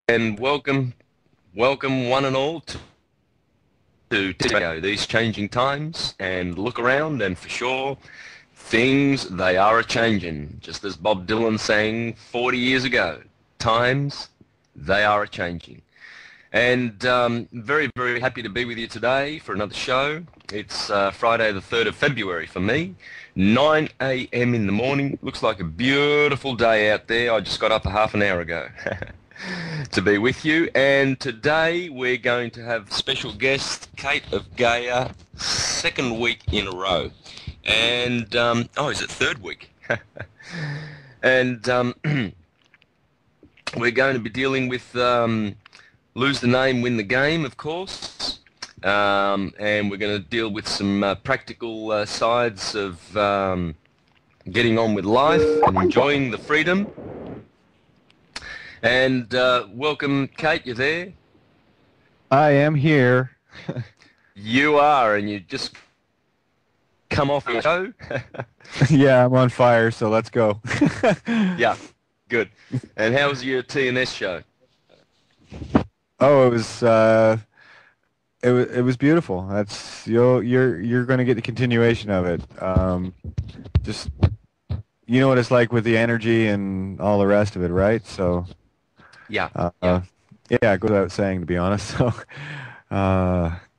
And welcome one and all to Gaia, these changing times, and look around, and for sure, things, they are a-changing. Just as Bob Dylan sang 40 years ago, times, they are a-changing. And very, very happy to be with you today for another show. It's Friday the 3rd of February for me, 9 a.m. in the morning. Looks like a beautiful day out there. I just got up a half an hour ago. To be with you, and today we're going to have special guest Kate of Gaia, second week in a row, and is it third week? And we're going to be dealing with lose the name, win the game, of course, and we're going to deal with some practical sides of getting on with life and enjoying the freedom. And welcome, Kate, you there? I am here. You are, and you just come off your show? Yeah, I'm on fire, so let's go. Yeah, good. And how was your TNS show? Oh, it was beautiful. You're going to get the continuation of it. Just you know what it's like with the energy and all the rest of it, right? So Yeah. yeah, it goes without saying, to be honest. So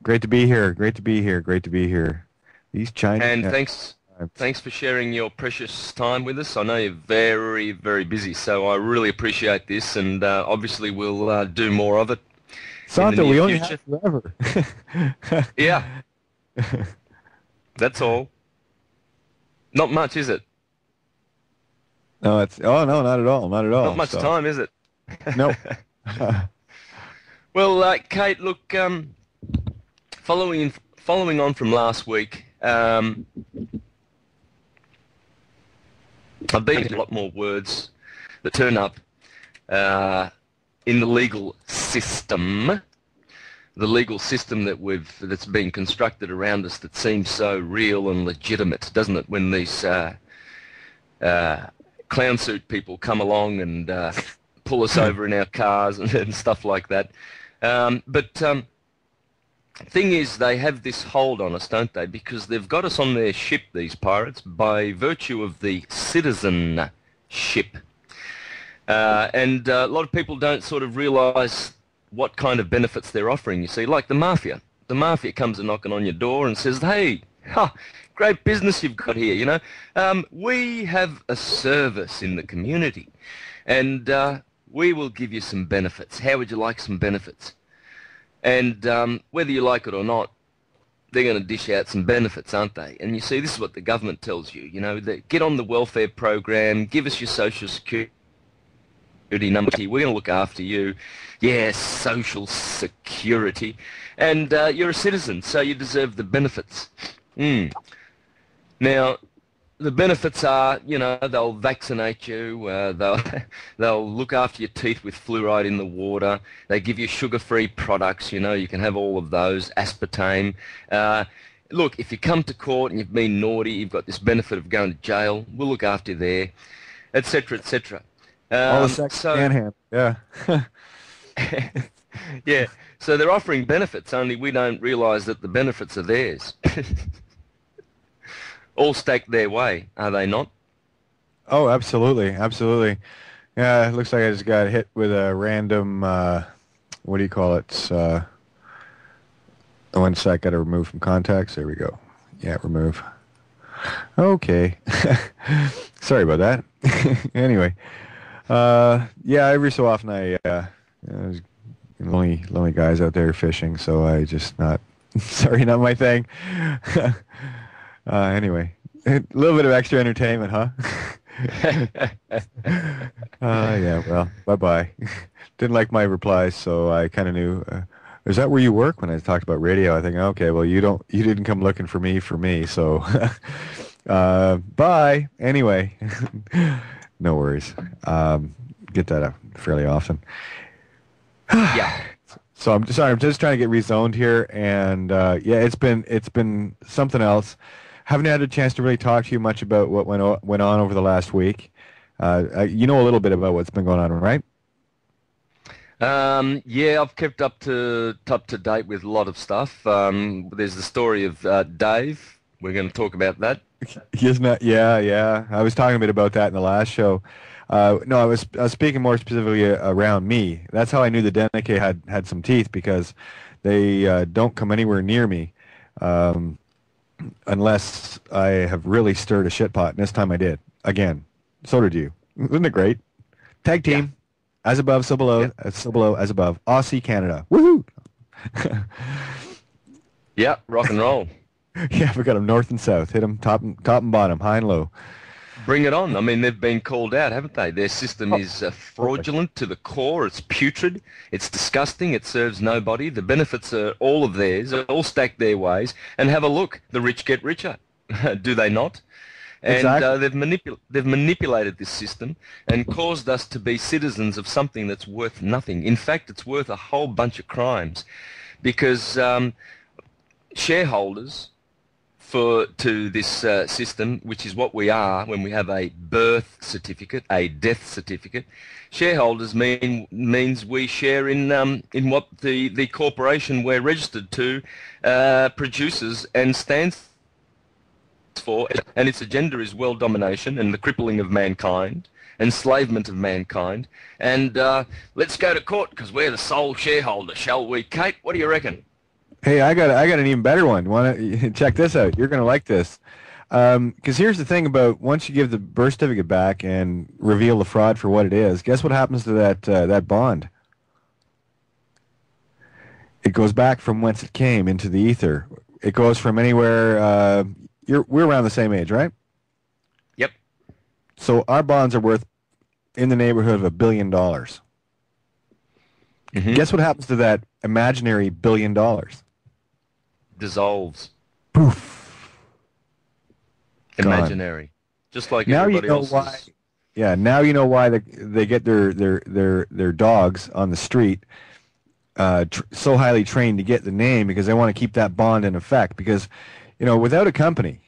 great to be here. Great to be here. Great to be here. These Chinese. And thanks for sharing your precious time with us. I know you're very, very busy, so I really appreciate this, and obviously we'll do more of it. Santos, we only have forever. Yeah. That's all. Not much, is it? No, no, not at all. Not at all. Not much time, is it? Nope. Well, Kate, look, following on from last week, I've been getting a lot more words that turn up in the legal system. The legal system that's been constructed around us that seems so real and legitimate, doesn't it? When these clown suit people come along and pull us over in our cars and stuff like that. But thing is, they have this hold on us, don't they? Because they've got us on their ship, these pirates, by virtue of the citizenship. And a lot of people don't sort of realise what kind of benefits they're offering, you see, like the mafia. The mafia comes a knocking on your door and says, hey, great business you've got here, you know. We have a service in the community, and we will give you some benefits. How would you like some benefits? And whether you like it or not, they're going to dish out some benefits, aren't they? And you see, this is what the government tells you, you know, that get on the welfare program, give us your social security number, we're going to look after you. Yes, social security. And you're a citizen, so you deserve the benefits. Now, the benefits are, you know, they'll vaccinate you, they'll look after your teeth with fluoride in the water, they give you sugar-free products, you know, you can have all of those, aspartame. Look, if you come to court and you've been naughty, you've got this benefit of going to jail, we'll look after you there, etc., etc. All the sex can handle, yeah. Yeah, so they're offering benefits, only we don't realise that the benefits are theirs. All stacked their way, are they not? Oh, absolutely, absolutely. Yeah, it looks like I just got hit with a random, what do you call it? One sec, got to remove from contacts. There we go. Yeah, remove. Okay. Sorry about that. Anyway, yeah, every so often there's lonely guys out there fishing, so I just not, sorry, not my thing. Anyway, a little bit of extra entertainment, huh? Yeah, well, bye-bye. Didn't like my replies, so I kind of knew, is that where you work? When I talked about radio, I think, okay, well, you didn't come looking for me, so, bye. Anyway, no worries. Get that up fairly often. Yeah. So I'm just trying to get rezoned here, and yeah, it's been something else. Haven't had a chance to really talk to you much about what went on over the last week. You know a little bit about what's been going on, right? Yeah, I've kept up to date with a lot of stuff. There's the story of Dave. We're going to talk about that. Isn't that? Yeah, yeah. I was talking a bit about that in the last show. No, I was speaking more specifically around me. That's how I knew the Denique had some teeth because they don't come anywhere near me um, unless I have really stirred a shit pot. And this time I did. Again, so did you. Isn't it great? Tag Yeah, team, as above, so below, yeah, so below, as above. Aussie, Canada. Woohoo! yeah. Rock and roll. Yeah, we got them north and south. Hit them top and bottom, high and low. Bring it on. I mean, they've been called out, haven't they? Their system Oh, is totally. fraudulent to the core. It's putrid. It's disgusting. It serves nobody. The benefits are all of theirs, all stacked their ways. And have a look. The rich get richer. Do they not? And Exactly. they've manipulated this system and caused us to be citizens of something that's worth nothing. In fact, it's worth a whole bunch of crimes because shareholders to this system, which is what we are when we have a birth certificate, a death certificate. Shareholders means we share in what the corporation we're registered to produces and stands for, and its agenda is world domination and the crippling of mankind, enslavement of mankind. And let's go to court because we're the sole shareholder, shall we, Kate? What do you reckon? Hey, I got an even better one. Want to check this out? You're gonna like this. Because here's the thing about once you give the birth certificate back and reveal the fraud for what it is, guess what happens to that bond? It goes back from whence it came into the ether. It goes from anywhere. We're around the same age, right? Yep. So our bonds are worth in the neighborhood of $1 billion. Hmm. Guess what happens to that imaginary $1 billion? Dissolves. Poof, gone. Imaginary. Just like Now you everybody know why. else's. Yeah, now you know why they get their dogs on the street so highly trained to get the name because they want to keep that bond in effect. Because, without a company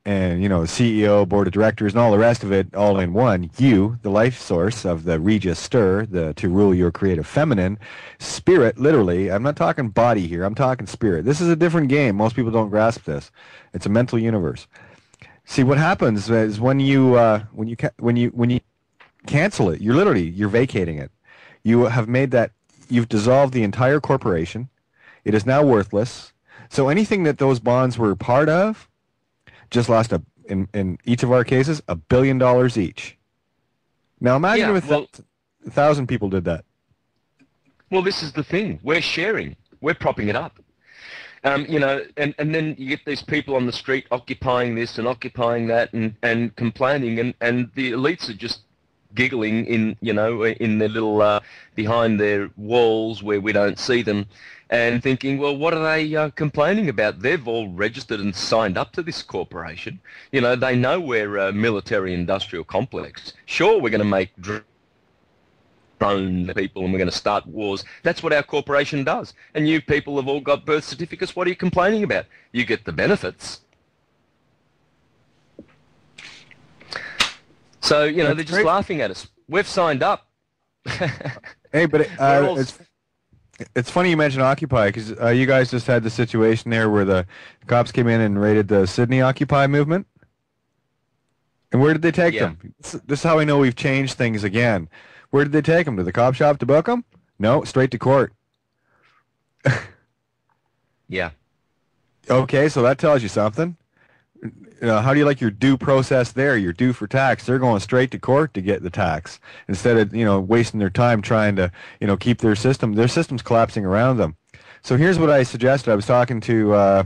and, CEO, board of directors, and all the rest of it all in one, you, the life source of the Regis Stir, to rule your creative feminine, spirit, literally, I'm not talking body here, I'm talking spirit. This is a different game. Most people don't grasp this. It's a mental universe. See, what happens is when you cancel it, you're vacating it. You've dissolved the entire corporation. It is now worthless. So anything that those bonds were part of just lost in each of our cases $1 billion each. Now imagine Yeah, if well, a thousand people did that. well, this is the thing. We're sharing. We're propping it up. And then you get these people on the street occupying this and occupying that and complaining, and the elites are just giggling in their little behind their walls where we don't see them, and thinking, well, what are they complaining about? They've all registered and signed up to this corporation. They know we're a military-industrial complex. Sure, we're going to make drone people and we're going to start wars. That's what our corporation does. And you people have all got birth certificates. What are you complaining about? You get the benefits. So, That's they're just great. laughing at us. We've signed up. Hey, but We're all... it's funny you mentioned Occupy because you guys just had the situation there where the cops came in and raided the Sydney Occupy movement. And where did they take Yeah, them? This is how I know we've changed things again. Where did they take them? To the cop shop to book them? No, straight to court. yeah. Okay, so that tells you something. How do you like your due process there? You're due for tax. They're going straight to court to get the tax instead of wasting their time trying to keep their system. Their system's collapsing around them. So here's what I suggested. I was talking to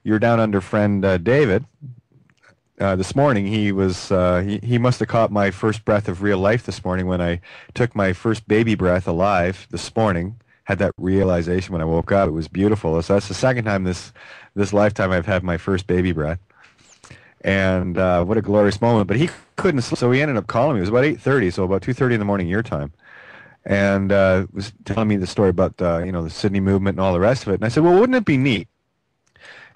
your down under friend David this morning. He must have caught my first breath of real life this morning when I took my first baby breath alive this morning. Had that realization when I woke up. It was beautiful. So that's the second time this lifetime I've had my first baby breath. And what a glorious moment. But he couldn't sleep, so he ended up calling me. It was about 8:30, so about 2:30 in the morning your time. And was telling me the story about the Sydney movement and all the rest of it. And I said, well, wouldn't it be neat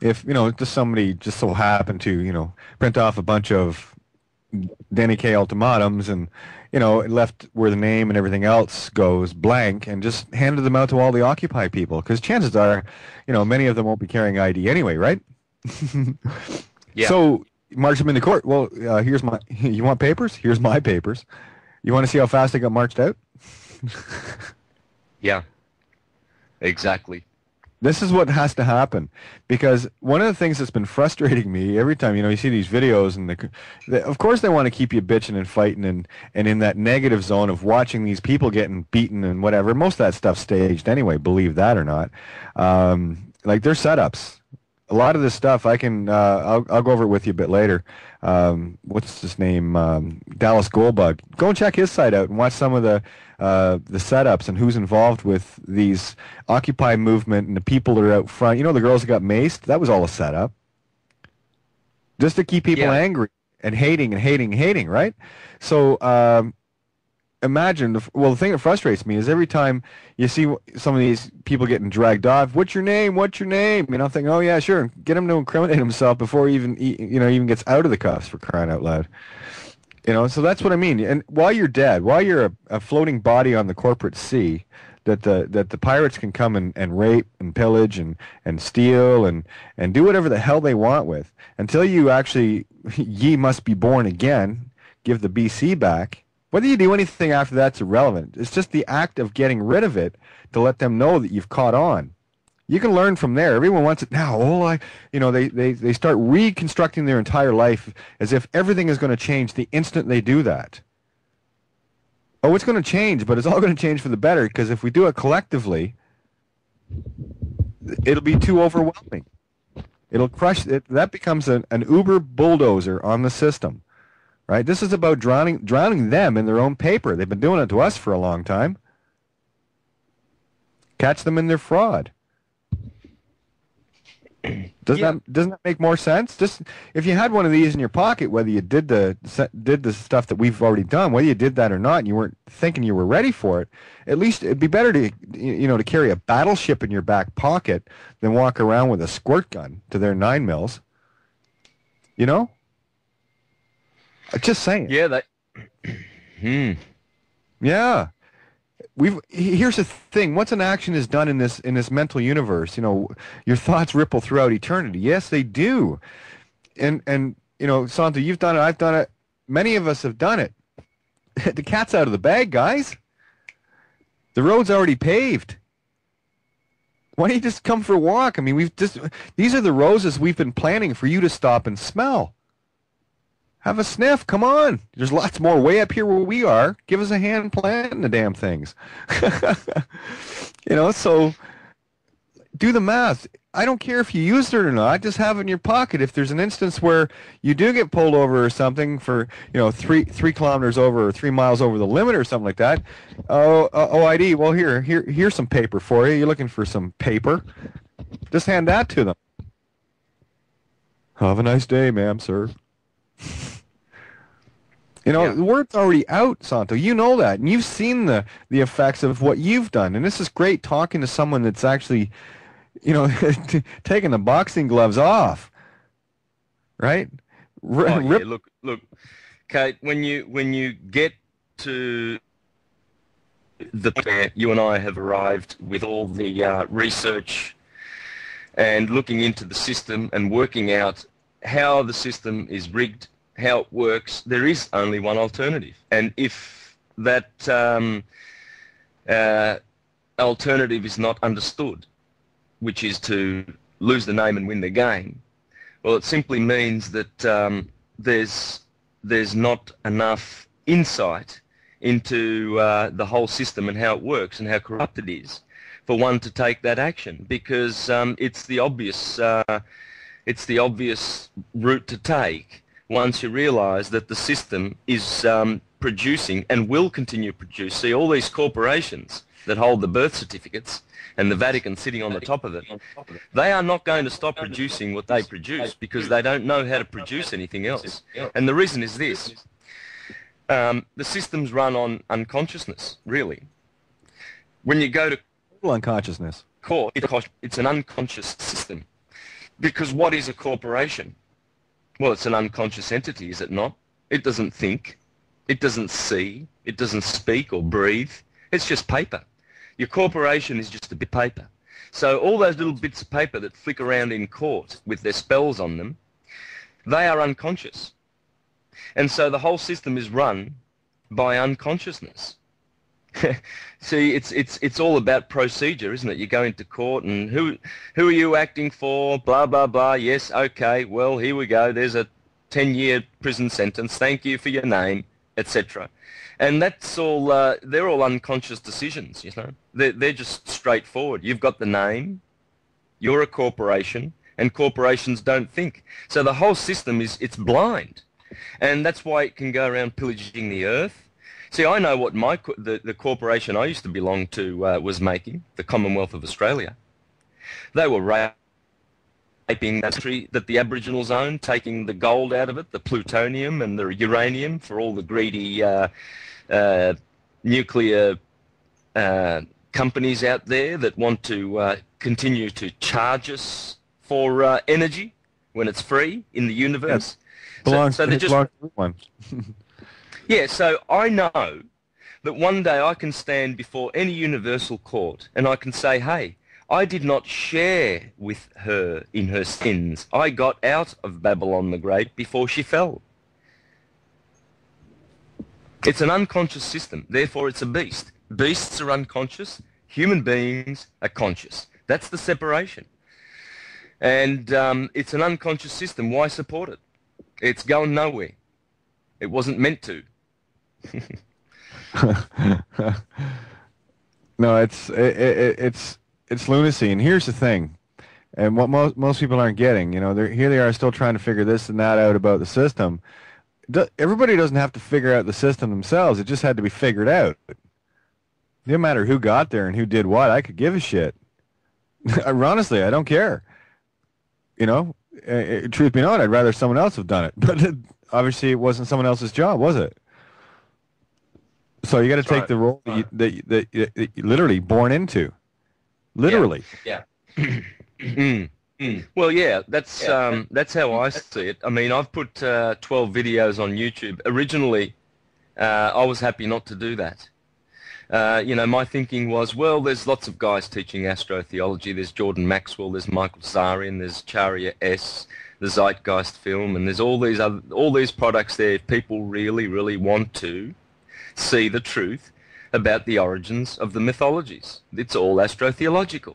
if just somebody just so happened to print off a bunch of Danny Kaye ultimatums, and it left where the name and everything else goes blank, and just handed them out to all the Occupy people, because chances are, many of them won't be carrying ID anyway, right? Yeah. So march them into court. Well, here's my. You want papers? Here's my papers. You want to see how fast I got marched out? Yeah. Exactly. This is what has to happen, because one of the things that's been frustrating me every time, you see these videos, and of course they want to keep you bitching and fighting and in that negative zone of watching these people getting beaten and whatever. Most of that stuff's staged anyway, believe that or not. Like, they're setups. A lot of this stuff I can, I'll go over it with you a bit later. What's his name? Dallas Goldbug. Go and check his site out and watch some of the setups and who's involved with these Occupy movement and the people that are out front. The girls that got maced? That was all a setup. Just to keep people angry and hating and hating and hating, right? So, imagine, the thing that frustrates me is every time you see some of these people getting dragged off, what's your name? What's your name? I'm thinking, oh yeah, sure, get him to incriminate himself before he even gets out of the cuffs, for crying out loud. So that's what I mean. And while you're dead, while you're a floating body on the corporate sea, that the pirates can come and rape and pillage and steal and do whatever the hell they want with, until you actually, ye must be born again, give the BC back. Whether you do anything after that's irrelevant. It's just the act of getting rid of it to let them know that you've caught on. You can learn from there. Everyone wants it now. They start reconstructing their entire life as if everything is going to change the instant they do that. Oh, it's going to change, but it's all going to change for the better, because if we do it collectively, it'll be too overwhelming. It'll crush it. That becomes an uber bulldozer on the system. Right? This is about drowning them in their own paper. They've been doing it to us for a long time. Catch them in their fraud. Doesn't that make more sense? Just if you had one of these in your pocket, whether you did the stuff that we've already done, whether you did that or not, and you weren't thinking you were ready for it, at least it'd be better to to carry a battleship in your back pocket than walk around with a squirt gun to their 9mm. Just saying. Yeah, Yeah. Here's the thing. Once an action is done in this mental universe, your thoughts ripple throughout eternity. Yes, they do. And Santo, you've done it, I've done it. Many of us have done it. The cat's out of the bag, guys. The road's already paved. Why don't you just come for a walk? These are the roses we've been planning for you to stop and smell. Have a sniff. Come on. There's lots more way up here where we are. Give us a hand planting the damn things. So do the math. I don't care if you used it or not. Just have it in your pocket. If there's an instance where you do get pulled over or something for, 3 kilometers over or 3 miles over the limit or something like that. OID. Well, here's some paper for you. You're looking for some paper. Just hand that to them. Have a nice day, ma'am, sir. The word's already out, Santo. You know that, and you've seen the effects of what you've done. And this is great talking to someone that's actually, taking the boxing gloves off, right? Look, Kate. When you get to the point you and I have arrived with all the research and looking into the system and working out how the system is rigged, how it works, there is only one alternative. And if that alternative is not understood, which is to lose the name and win the game, well, it simply means that there's not enough insight into the whole system and how it works and how corrupt it is for one to take that action, because it's the obvious route to take once you realise that the system is producing and will continue to produce. See, all these corporations that hold the birth certificates and the Vatican sitting on the top of it, they are not going to stop producing what they produce because they don't know how to produce anything else. And the reason is this. The system's run on unconsciousness, really. When you go to unconsciousness, it's an unconscious system. Because what is a corporation? Well, it's an unconscious entity, is it not? It doesn't think. It doesn't see. It doesn't speak or breathe. It's just paper. Your corporation is just a bit of paper. So all those little bits of paper that flick around in court with their spells on them, they are unconscious. And so the whole system is run by unconsciousness. See, it's all about procedure, isn't it? You go into court and who are you acting for? Blah, blah, blah. Yes, okay, well, here we go. There's a 10-year prison sentence. Thank you for your name, etc. And that's all, they're all unconscious decisions, you know. They're just straightforward. You've got the name, you're a corporation, and corporations don't think. So the whole system it's blind. And that's why it can go around pillaging the earth. See, I know what the corporation I used to belong to was making, the Commonwealth of Australia. They were raping that country that the Aboriginals owned, taking the gold out of it, the plutonium and the uranium for all the greedy nuclear companies out there that want to continue to charge us for energy when it's free in the universe. Belongs so to everyone. Yeah, so I know that one day I can stand before any universal court and I can say, hey, I did not share with her in her sins. I got out of Babylon the Great before she fell. It's an unconscious system, therefore it's a beast. Beasts are unconscious, human beings are conscious. That's the separation. And it's an unconscious system. Why support it? It's going nowhere. It wasn't meant to. No, it's lunacy. And here's the thing, and what most people aren't getting, you know, here they are still trying to figure this and that out about the system. Everybody doesn't have to figure out the system themselves. It just had to be figured out. It didn't matter who got there and who did what. I could give a shit. Honestly, I don't care. You know, truth be known, I'd rather someone else have done it. But obviously, it wasn't someone else's job, was it? So you got to take the role that you're literally born into. Literally. Yeah. Well, yeah, that's how I see it. I mean, I've put 12 videos on YouTube. Originally, I was happy not to do that. You know, my thinking was, well, there's lots of guys teaching astrotheology. There's Jordan Maxwell, there's Michael Zarian, there's Charya S, the Zeitgeist film, and there's all these products there. If people really, really want to see the truth about the origins of the mythologies, it's all astrotheological.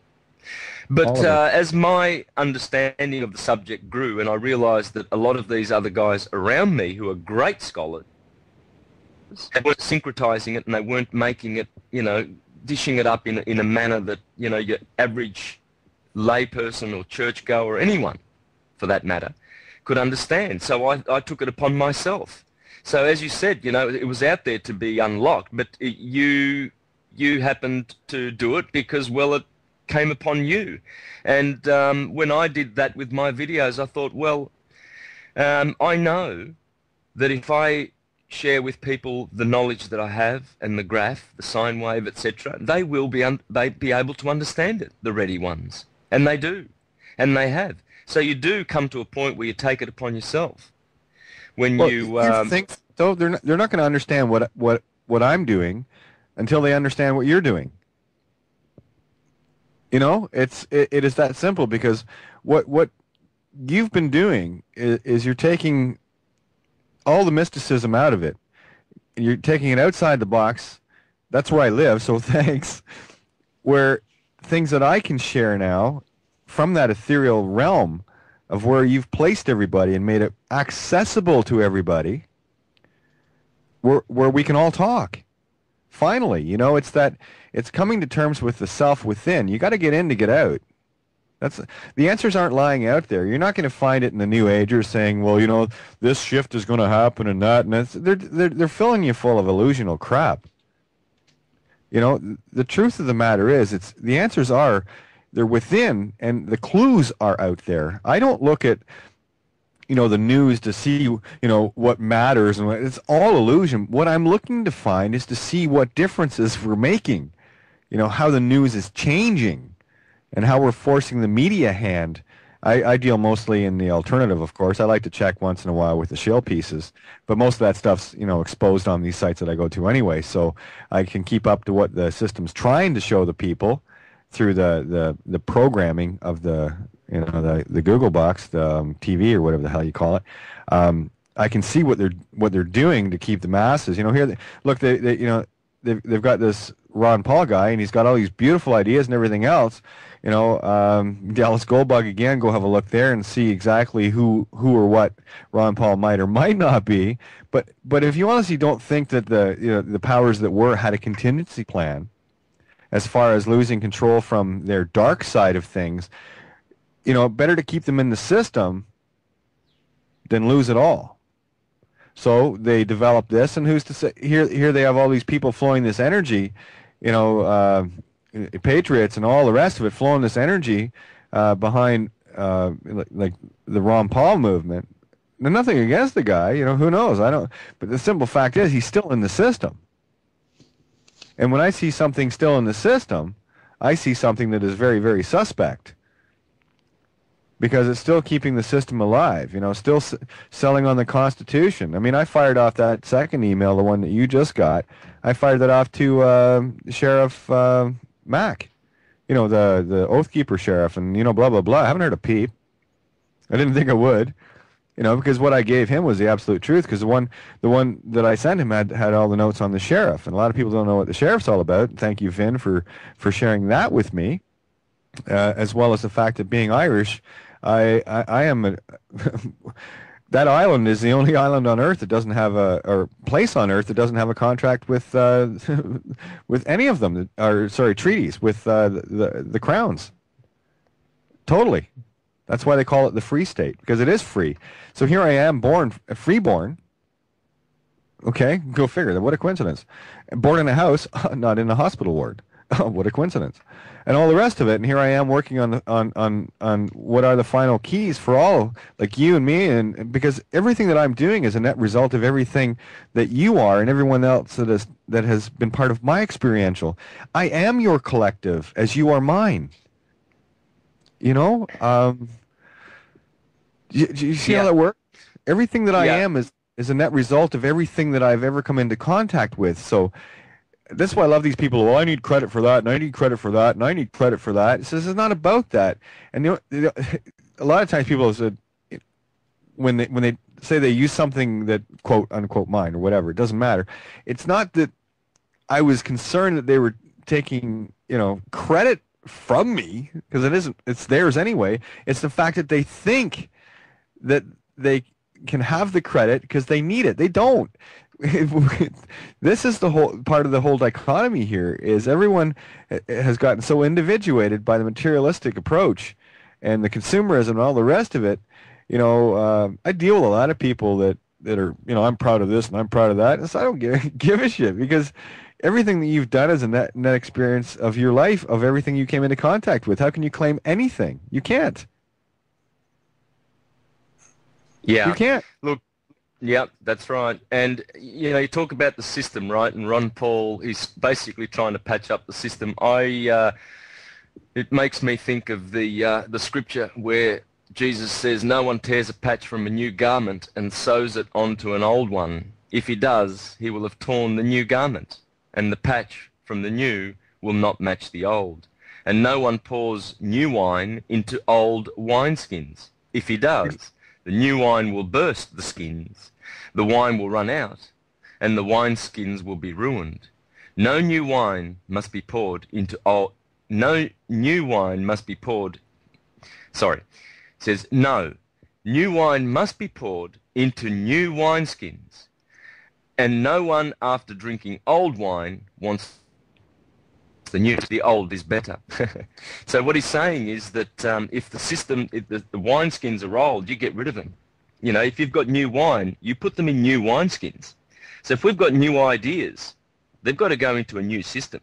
But as my understanding of the subject grew, and I realized that a lot of these other guys around me who are great scholars, they weren't syncretizing it and they weren't making it, you know, dishing it up in a manner that, you know, your average layperson or churchgoer or anyone, for that matter, could understand. So I took it upon myself. So as you said, you know, it was out there to be unlocked, but you happened to do it because, well, it came upon you. And when I did that with my videos, I thought, well, I know that if I share with people the knowledge that I have and the graph, the sine wave, etc., they will be able to understand it, the ready ones. And they do. And they have. So you do come to a point where you take it upon yourself. When you think so, they're not going to understand what I'm doing until they understand what you're doing. You know, it is that simple, because what you've been doing is you're taking all the mysticism out of it. You're taking it outside the box. That's where I live, so thanks. Where things that I can share now from that ethereal realm of where you've placed everybody and made it accessible to everybody, where we can all talk. Finally, you know, it's coming to terms with the self within. You got to get in to get out. The answers aren't lying out there. You're not going to find it in the New Agers saying, well, you know, this shift is going to happen and that, and they're filling you full of illusional crap. You know, the truth of the matter is, the answers are, they're within, and the clues are out there. I don't look at, you know, the news to see, you know, what matters, and it's all illusion. What I'm looking to find is to see what differences we're making. You know, how the news is changing, and how we're forcing the media hand I deal mostly in the alternative, of course. I like to check once in a while with the shill pieces, but most of that stuff's, exposed on these sites that I go to anyway, so I can keep up to what the system's trying to show the people through the programming of the Google box, the TV or whatever the hell you call it. I can see what they're doing to keep the masses. They've got this Ron Paul guy, and he's got all these beautiful ideas and everything else. Dallas Goldbug again. Go have a look there and see exactly who or what Ron Paul might or might not be. But if you honestly don't think that the powers that were had a contingency plan as far as losing control from their dark side of things, better to keep them in the system than lose it all. So they developed this, and who's to say? Here they have all these people flowing this energy, patriots and all the rest of it flowing this energy behind like the Ron Paul movement. Now, nothing against the guy, who knows? I don't. But the simple fact is, he's still in the system. And when I see something still in the system, I see something that is very, very suspect. Because it's still keeping the system alive, still selling on the Constitution. I mean, I fired off that second email, the one that you just got. I fired that off to Sheriff Mack, the Oath Keeper Sheriff, and, blah, blah, blah. I haven't heard a peep. I didn't think I would, because what I gave him was the absolute truth, because the one that I sent him had all the notes on the sheriff, and a lot of people don't know what the sheriff's all about. Thank you, Vin, for sharing that with me, as well as the fact that being Irish, I am that island is the only island on Earth that doesn't have or place on Earth that doesn't have a contract with with any of them, treaties with the crowns. Totally. That's why they call it the Free State, because it is free. So here I am, freeborn. Okay, go figure. What a coincidence. Born in a house, not in a hospital ward. What a coincidence. And all the rest of it, and here I am working on what are the final keys for all, like you and me, and because everything that I'm doing is a net result of everything that you are and everyone else that has been part of my experiential. I am your collective as you are mine. Do you see how that works? Everything that I am is a net result of everything that I've ever come into contact with. So that's why I love these people. Well, I need credit for that, and I need credit for that, and I need credit for that. It says it's not about that. And a lot of times people said, when they say they use something that quote unquote mine or whatever, it doesn't matter. It's not that I was concerned that they were taking credit from me, because it isn't. It's theirs anyway. It's the fact that they think that they can have the credit because they need it. They don't. This is the whole part of the whole dichotomy here, is everyone has gotten so individuated by the materialistic approach and the consumerism and all the rest of it. I deal with a lot of people that are, I'm proud of this and I'm proud of that, and so I don't give a shit, because everything that you've done is a net experience of your life, of everything you came into contact with. How can you claim anything? You can't. Yeah. You can't. Look, yeah, that's right. And, you talk about the system, right? And Ron Paul is basically trying to patch up the system. It makes me think of the scripture where Jesus says, no one tears a patch from a new garment and sews it onto an old one. If he does, he will have torn the new garment, and the patch from the new will not match the old. And no one pours new wine into old wineskins. If he does, the new wine will burst the skins. The wine will run out, and the wineskins will be ruined. No new wine must be poured into old. No new wine must be poured. Sorry, it says no. New wine must be poured into new wineskins, and no one after drinking old wine wants the new. The old is better. So what he's saying is that if the wineskins are old, you get rid of them. If you've got new wine, you put them in new wineskins. So if we've got new ideas, they've got to go into a new system.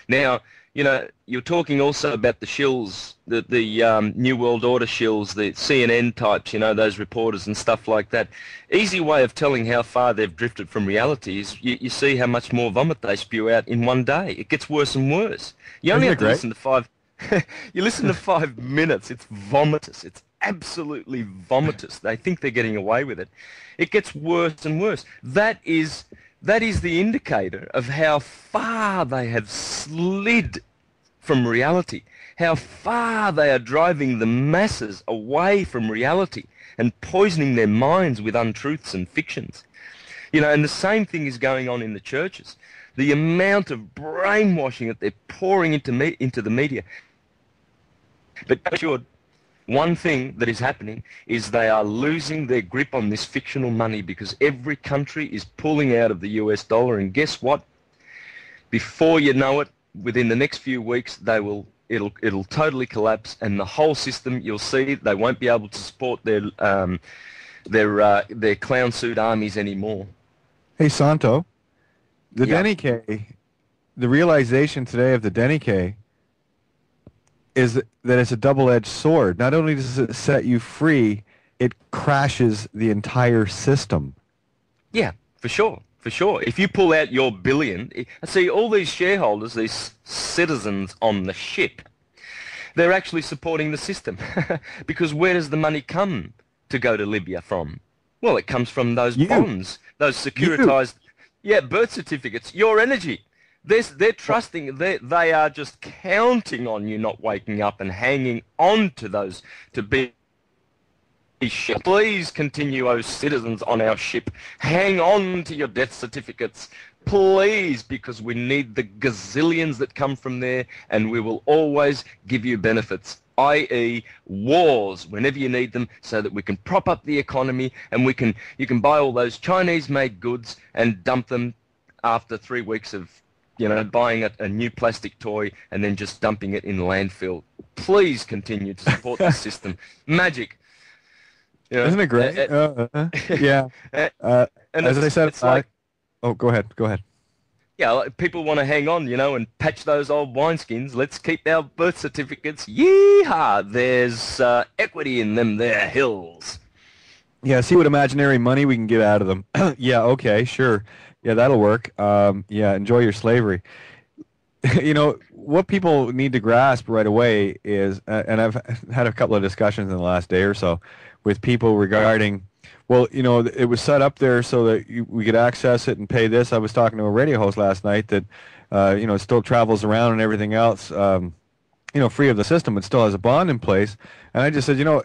Now, you're talking also about the shills, the New World Order shills, the CNN types, those reporters and stuff like that. Easy way of telling how far they've drifted from reality is you see how much more vomit they spew out in one day. It gets worse and worse. You only have to listen to you listen to 5 minutes. It's vomitous. It's absolutely vomitous. They think they're getting away with it. It gets worse and worse. That is the indicator of how far they have slid from reality, how far they are driving the masses away from reality and poisoning their minds with untruths and fictions. You know, and the same thing is going on in the churches. The amount of brainwashing that they're pouring into the media. But sure, one thing that is happening is they are losing their grip on this fictional money because every country is pulling out of the US dollar, and guess what? Before you know it, within the next few weeks, it'll totally collapse, and the whole system, you'll see, they won't be able to support their clown suit armies anymore. Hey, Santo, the Denique, the realization today of the Denique is that it's a double-edged sword. Not only does it set you free, it crashes the entire system. Yeah, for sure. For sure. If you pull out your billion, see, all these shareholders, these citizens on the ship, they're actually supporting the system. Because where does the money come to go to Libya from? Well, it comes from those bonds, those securitized, birth certificates, your energy. They're trusting, they are just counting on you not waking up and hanging on to those to be. Please continue, oh citizens on our ship. Hang on to your death certificates, please, because we need the gazillions that come from there, and we will always give you benefits, i.e. wars whenever you need them, so that we can prop up the economy, and you can buy all those Chinese-made goods and dump them after 3 weeks of, you know, buying a new plastic toy and then just dumping it in the landfill. Please continue to support the system. Magic. You know, isn't it great? Yeah. And as I said, it's like, oh, go ahead. Yeah, like people want to hang on, you know, and patch those old wineskins. Let's keep our birth certificates. Yeehaw! There's equity in them there hills. Yeah, see what imaginary money we can get out of them. Yeah, okay, sure. Yeah, that'll work. Yeah, enjoy your slavery. You know, what people need to grasp right away is, and I've had a couple of discussions in the last day or so with people regarding, well, you know, it was set up there so that we could access it and pay this. I was talking to a radio host last night that, you know, it still travels around and everything else, you know, free of the system. It still has a bond in place. And I just said, you know,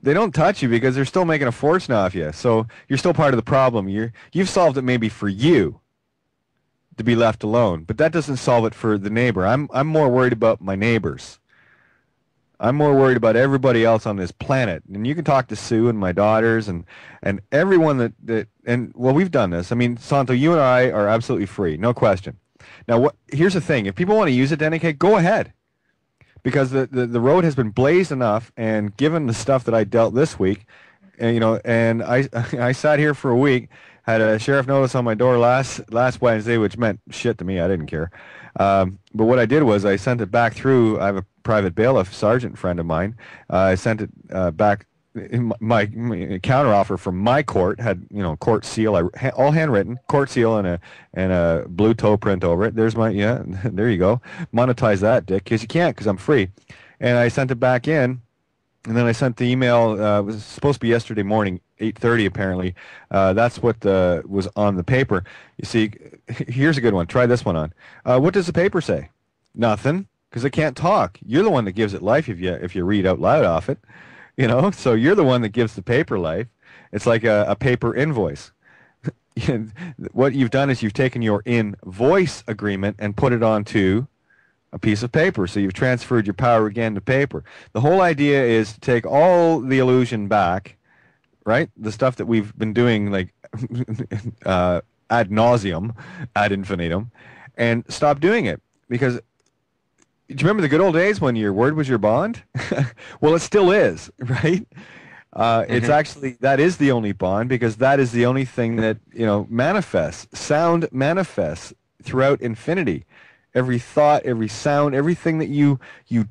they don't touch you because they're still making a fortune off you. So you're still part of the problem. You've solved it maybe for you to be left alone, but that doesn't solve it for the neighbor. I'm more worried about my neighbors. I'm more worried about everybody else on this planet. And you can talk to Sue and my daughters and everyone and well, we've done this. I mean, Santo, you and I are absolutely free, no question. Now, here's the thing. If people want to use it, Denique, go ahead. Because the road has been blazed enough, and given the stuff that I dealt this week, and, you know, and I sat here for a week, had a sheriff notice on my door last Wednesday, which meant shit to me. I didn't care. But what I did was I sent it back through. I have a private bailiff sergeant friend of mine. I sent it back. My counteroffer from my court had, you know, court seal, all handwritten, court seal and a blue toe print over it. There's my, yeah, there you go. Monetize that, Dick, because you can't, because I'm free. And I sent it back in, and then I sent the email. It was supposed to be yesterday morning, 8:30 apparently. That's what was on the paper. You see, here's a good one. Try this one on. What does the paper say? Nothing, because it can't talk. You're the one that gives it life if you read out loud off it. You know, so you're the one that gives the paper life. It's like a paper invoice. What you've done is you've taken your invoice agreement and put it onto a piece of paper. So you've transferred your power again to paper. The whole idea is to take all the illusion back, right? The stuff that we've been doing like ad nauseum, ad infinitum, and stop doing it. Because do you remember the good old days when your word was your bond? Well, it still is, right? It's actually, that is the only bond, because that is the only thing that, you know, manifests. Sound manifests throughout infinity. Every thought, every sound, everything that you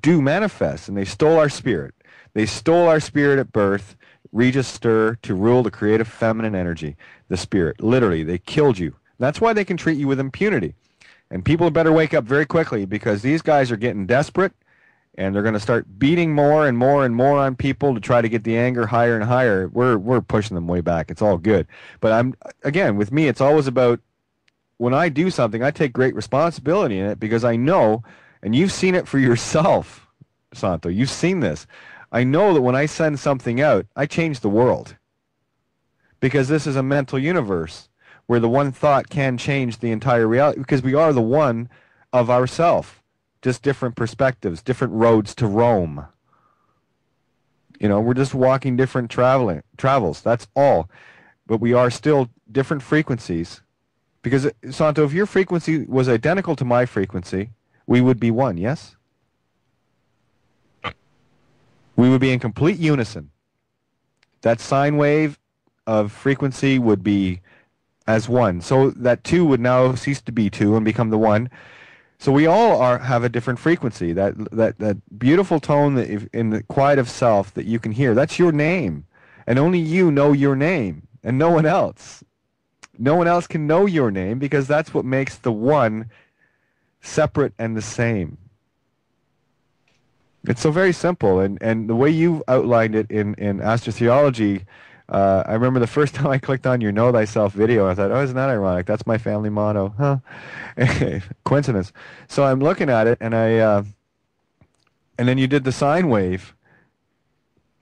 do manifests. And they stole our spirit. They stole our spirit at birth, register to rule the creative feminine energy, the spirit. Literally, they killed you. That's why they can treat you with impunity. And people better wake up very quickly, because these guys are getting desperate, and they're going to start beating more and more and more on people to try to get the anger higher and higher. We're pushing them way back. It's all good. But again, with me, it's always about when I do something, I take great responsibility in it because I know, and you've seen it for yourself, Santo, you've seen this. I know that when I send something out, I change the world because this is a mental universe where the one thought can change the entire reality because we are the one of ourself, just different perspectives, different roads to Rome. You know, we're just walking different travels. That's all. But we are still different frequencies. Because, Santo, if your frequency was identical to my frequency, we would be one, yes? We would be in complete unison. That sine wave of frequency would be as one. So that two would now cease to be two and become the one. So we all have a different frequency. That beautiful tone that in the quiet of self that you can hear, that's your name. And only you know your name and no one else. No one else can know your name because that's what makes the one separate and the same. It's so very simple. And the way you've outlined it in astrotheology, I remember the first time I clicked on your Know Thyself video, I thought, oh, isn't that ironic? That's my family motto. Huh? Coincidence. So I'm looking at it, and and then you did the sine wave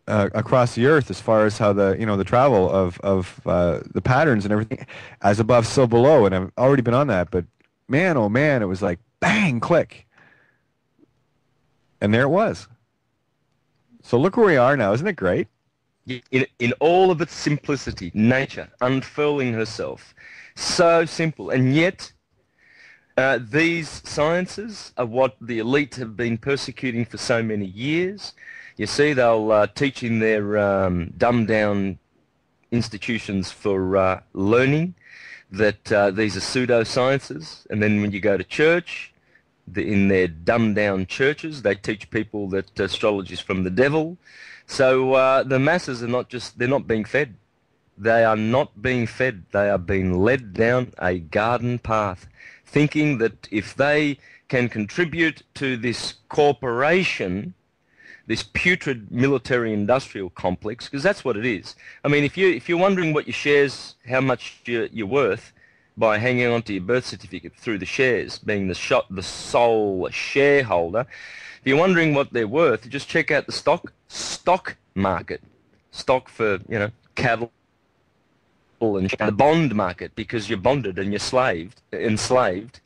across the earth as far as how the travel of the patterns and everything, as above, so below. And I've already been on that, but man, oh man, it was like bang, click. And there it was. So look where we are now. Isn't it great? In all of its simplicity, nature unfurling herself. So simple. And yet, these sciences are what the elite have been persecuting for so many years. You see, they'll teach in their dumbed-down institutions for learning that these are pseudosciences. And then when you go to church, in their dumbed-down churches, they teach people that astrology is from the devil. So the masses are they're not being fed. They are not being fed. They are being led down a garden path, thinking that if they can contribute to this corporation, this putrid military-industrial complex, because that's what it is. I mean, if you're wondering what your shares, how much you're worth by hanging on to your birth certificate through the shares, being the sole shareholder, if you're wondering what they're worth, just check out the stock market, stock for cattle and the bond market, because you're bonded and you're enslaved.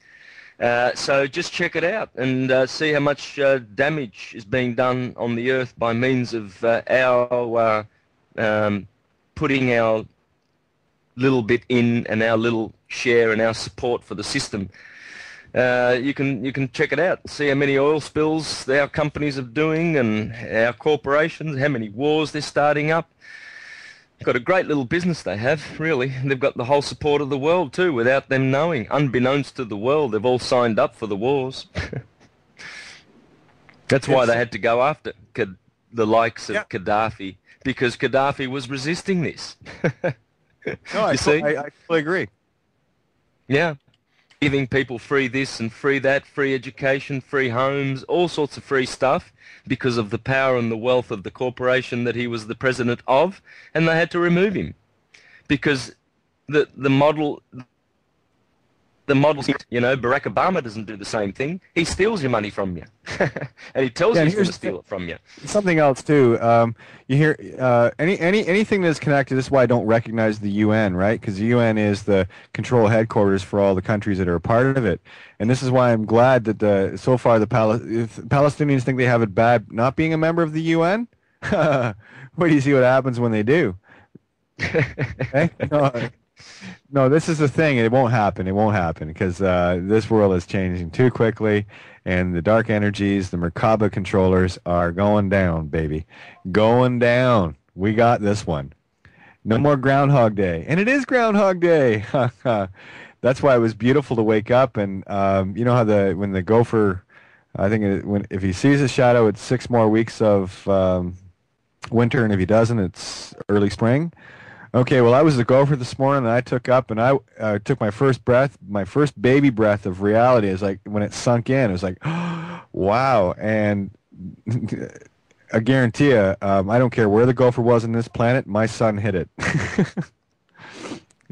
So just check it out and see how much damage is being done on the earth by means of our putting our little bit in and our little share and our support for the system. You can check it out, see how many oil spills our companies are doing and our corporations, how many wars they're starting up. Got a great little business they have, really. They've got the whole support of the world too, without them knowing. Unbeknownst to the world, they've all signed up for the wars. That's why they had to go after the likes of Gaddafi, because Gaddafi was resisting this. No, I totally agree. Yeah. Giving people free this and free that, free education, free homes, all sorts of free stuff because of the power and the wealth of the corporation that he was the president of, and they had to remove him because the model, Barack Obama doesn't do the same thing. He steals your money from you, and he tells you he's going to steal it from you. Something else too. You hear anything that's connected. This is why I don't recognize the UN, right? Because the UN is the control headquarters for all the countries that are a part of it. And this is why I'm glad that so far if Palestinians think they have it bad not being a member of the UN. Wait do you see what happens when they do? Okay? No, this is the thing. It won't happen. It won't happen because this world is changing too quickly, and the dark energies, the Merkaba controllers, are going down, baby. Going down. We got this one. No more Groundhog Day. And it is Groundhog Day. That's why it was beautiful to wake up. And you know how when the gopher, I think if he sees a shadow, it's 6 more weeks of winter, and if he doesn't, it's early spring. Okay, well, I was the gopher this morning, and I took up, and I took my first breath, my first baby breath of reality. It was like when it sunk in, it was like, wow. And I guarantee you, I don't care where the gopher was on this planet, my son hit it.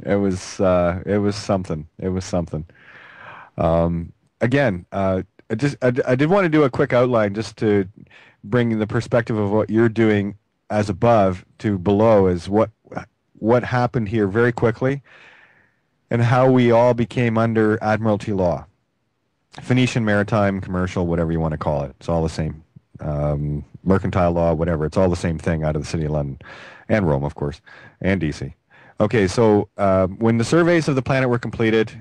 It was something. It was something. Again, I did want to do a quick outline just to bring the perspective of what you're doing as above to below is what happened here very quickly and how we all became under Admiralty law. Phoenician, maritime, commercial, whatever you want to call it. It's all the same. Mercantile law, whatever. It's all the same thing out of the city of London and Rome, of course, and DC. Okay, so when the surveys of the planet were completed,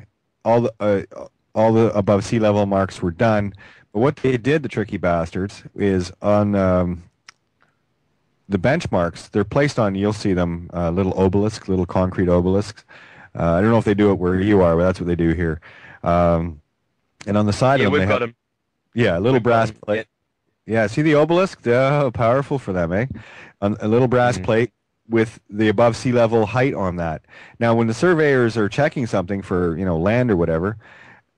all the above sea level marks were done. But what they did, the tricky bastards, is on the benchmarks, they're placed on, you'll see them, little obelisks, little concrete obelisks. I don't know if they do it where you are, but that's what they do here. And on the side of them, we've got them. Yeah, a little brass plate. Yeah, see the obelisk? Oh, powerful for them, eh? A little brass plate with the above sea level height on that. Now, when the surveyors are checking something for, land or whatever,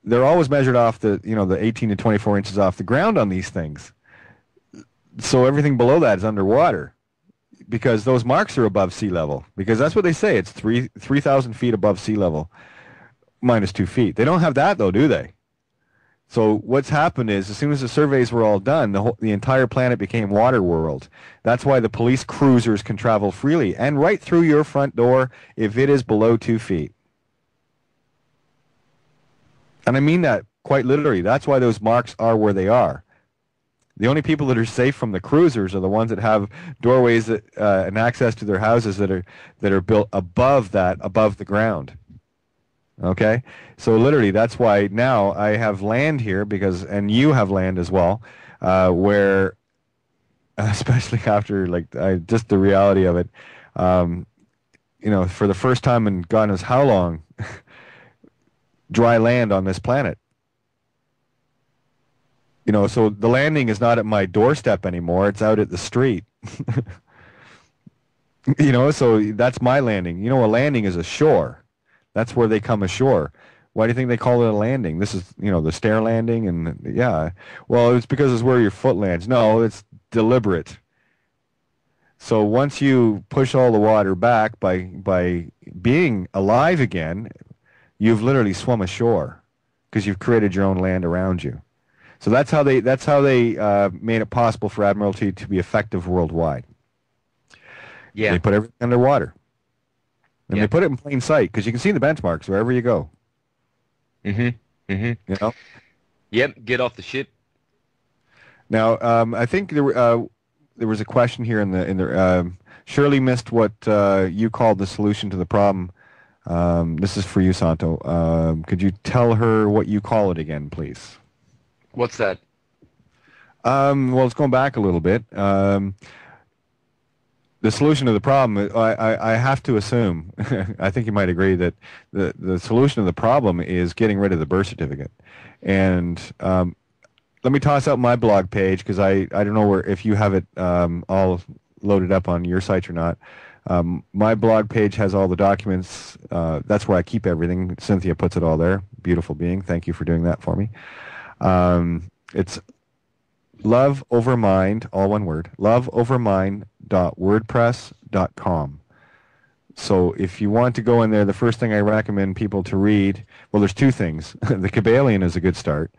they're always measured off the 18 to 24 inches off the ground on these things. So everything below that is underwater because those marks are above sea level. Because that's what they say. It's 3,000 feet above sea level minus 2 feet. They don't have that, though, do they? So what's happened is, as soon as the surveys were all done, the entire planet became water world. That's why the police cruisers can travel freely and right through your front door if it is below 2 feet. And I mean that quite literally. That's why those marks are where they are. The only people that are safe from the cruisers are the ones that have doorways and access to their houses that are built above the ground. Okay, so literally that's why now I have land here and you have land as well, where, especially after just the reality of it, for the first time in God knows how long, dry land on this planet. So the landing is not at my doorstep anymore; it's out at the street. So that's my landing. A landing is a shore. That's where they come ashore. Why do you think they call it a landing? This is, the stair landing, and yeah. Well, it's because it's where your foot lands. No, it's deliberate. So once you push all the water back by being alive again, you've literally swum ashore because you've created your own land around you. So that's how they made it possible for Admiralty to be effective worldwide. Yeah. They put everything underwater. And they put it in plain sight because you can see the benchmarks wherever you go. Yep. Get off the ship. Now, I think there was a question here in the Shirley missed what you called the solution to the problem. This is for you, Santo. Could you tell her what you call it again, please? What's that? Well, it's going back a little bit. The solution to the problem, I have to assume, I think you might agree that the solution to the problem is getting rid of the birth certificate. And let me toss out my blog page because I don't know if you have it all loaded up on your site or not. My blog page has all the documents. That's where I keep everything. Cynthia puts it all there. Beautiful being. Thank you for doing that for me. It's Love Over Mind, all one word, loveovermind.wordpress.com. So if you want to go in there, the first thing I recommend people to read, well, there's two things. The Kabbalion is a good start.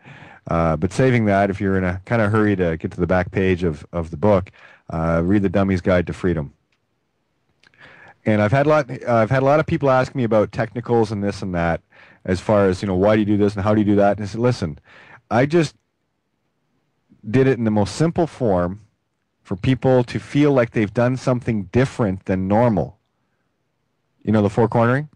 But saving that, if you're in a kind of hurry to get to the back page of the book, read The Dummy's Guide to Freedom. And I've had a lot of people ask me about technicals and this and that, as far as, why do you do this and how do you do that? And I said, listen, I just did it in the most simple form for people to feel like they've done something different than normal. The four cornering?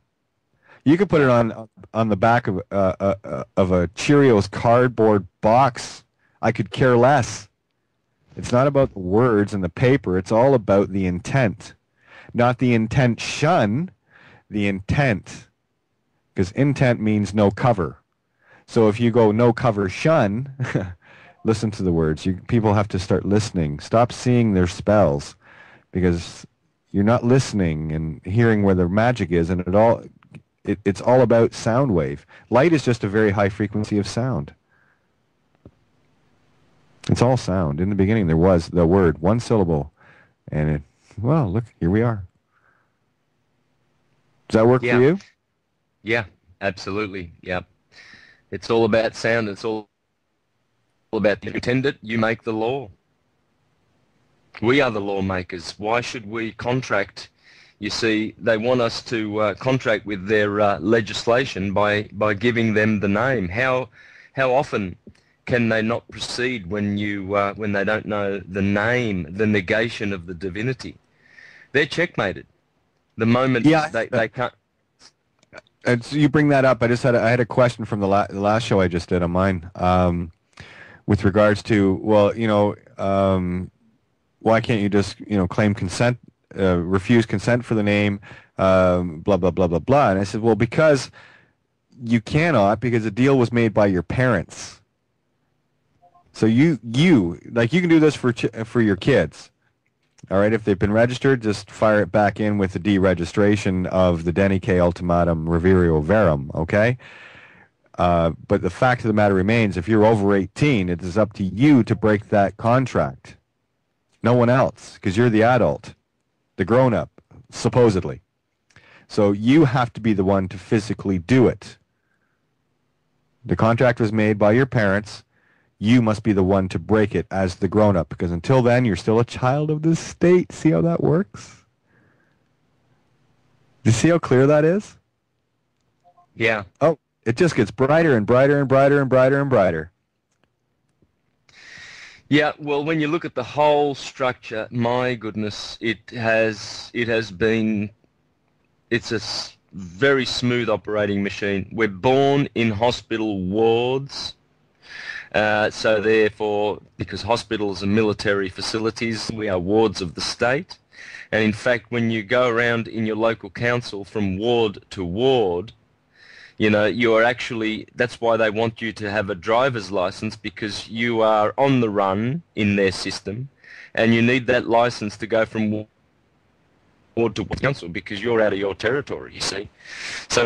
You could put it on the back of a Cheerios cardboard box. I could care less. It's not about the words and the paper. It's all about the intent. Not the intention, the intent. Because intent means no cover. So if you go no cover shun, listen to the words. People have to start listening. Stop seeing their spells, because you're not listening and hearing where the magic is, and it's all about sound wave. Light is just a very high frequency of sound. It's all sound. In the beginning, there was the word, one syllable, and it. Well, look, here we are. Does that work for Yeah, you? yeah, absolutely. Yeah, it's all about sound. It's all about you intend it, you make the law. We are the lawmakers. Why should we contract? You see, they want us to contract with their legislation by giving them the name. How often can they not proceed when they don't know the name, the negation of the divinity? They're checkmated. The moment Yeah. they can't. And so you bring that up. I had a question from the last show I just did on mine, with regards to, well, why can't you just, claim consent, refuse consent for the name, blah, blah, blah, blah, blah. And I said, well, because you cannot, because the deal was made by your parents. So you can do this for your kids. All right, if they've been registered, just fire it back in with the deregistration of the Denique Ultimatum Revirio Verum, okay? But the fact of the matter remains, if you're over 18, it is up to you to break that contract. No one else, because you're the adult, the grown-up, supposedly. So you have to be the one to physically do it. The contract was made by your parents. You must be the one to break it as the grown-up, because until then, you're still a child of the state. See how that works? Do you see how clear that is? Yeah. Oh, it just gets brighter and brighter and brighter and brighter and brighter. Yeah, well, when you look at the whole structure, my goodness, it's a very smooth operating machine. We're born in hospital wards. So therefore, because hospitals are military facilities, we are wards of the state. And in fact, when you go around in your local council from ward to ward, you are actually, that's why they want you to have a driver's license, because you are on the run in their system, and you need that license to go from ward to council, because you're out of your territory, you see. So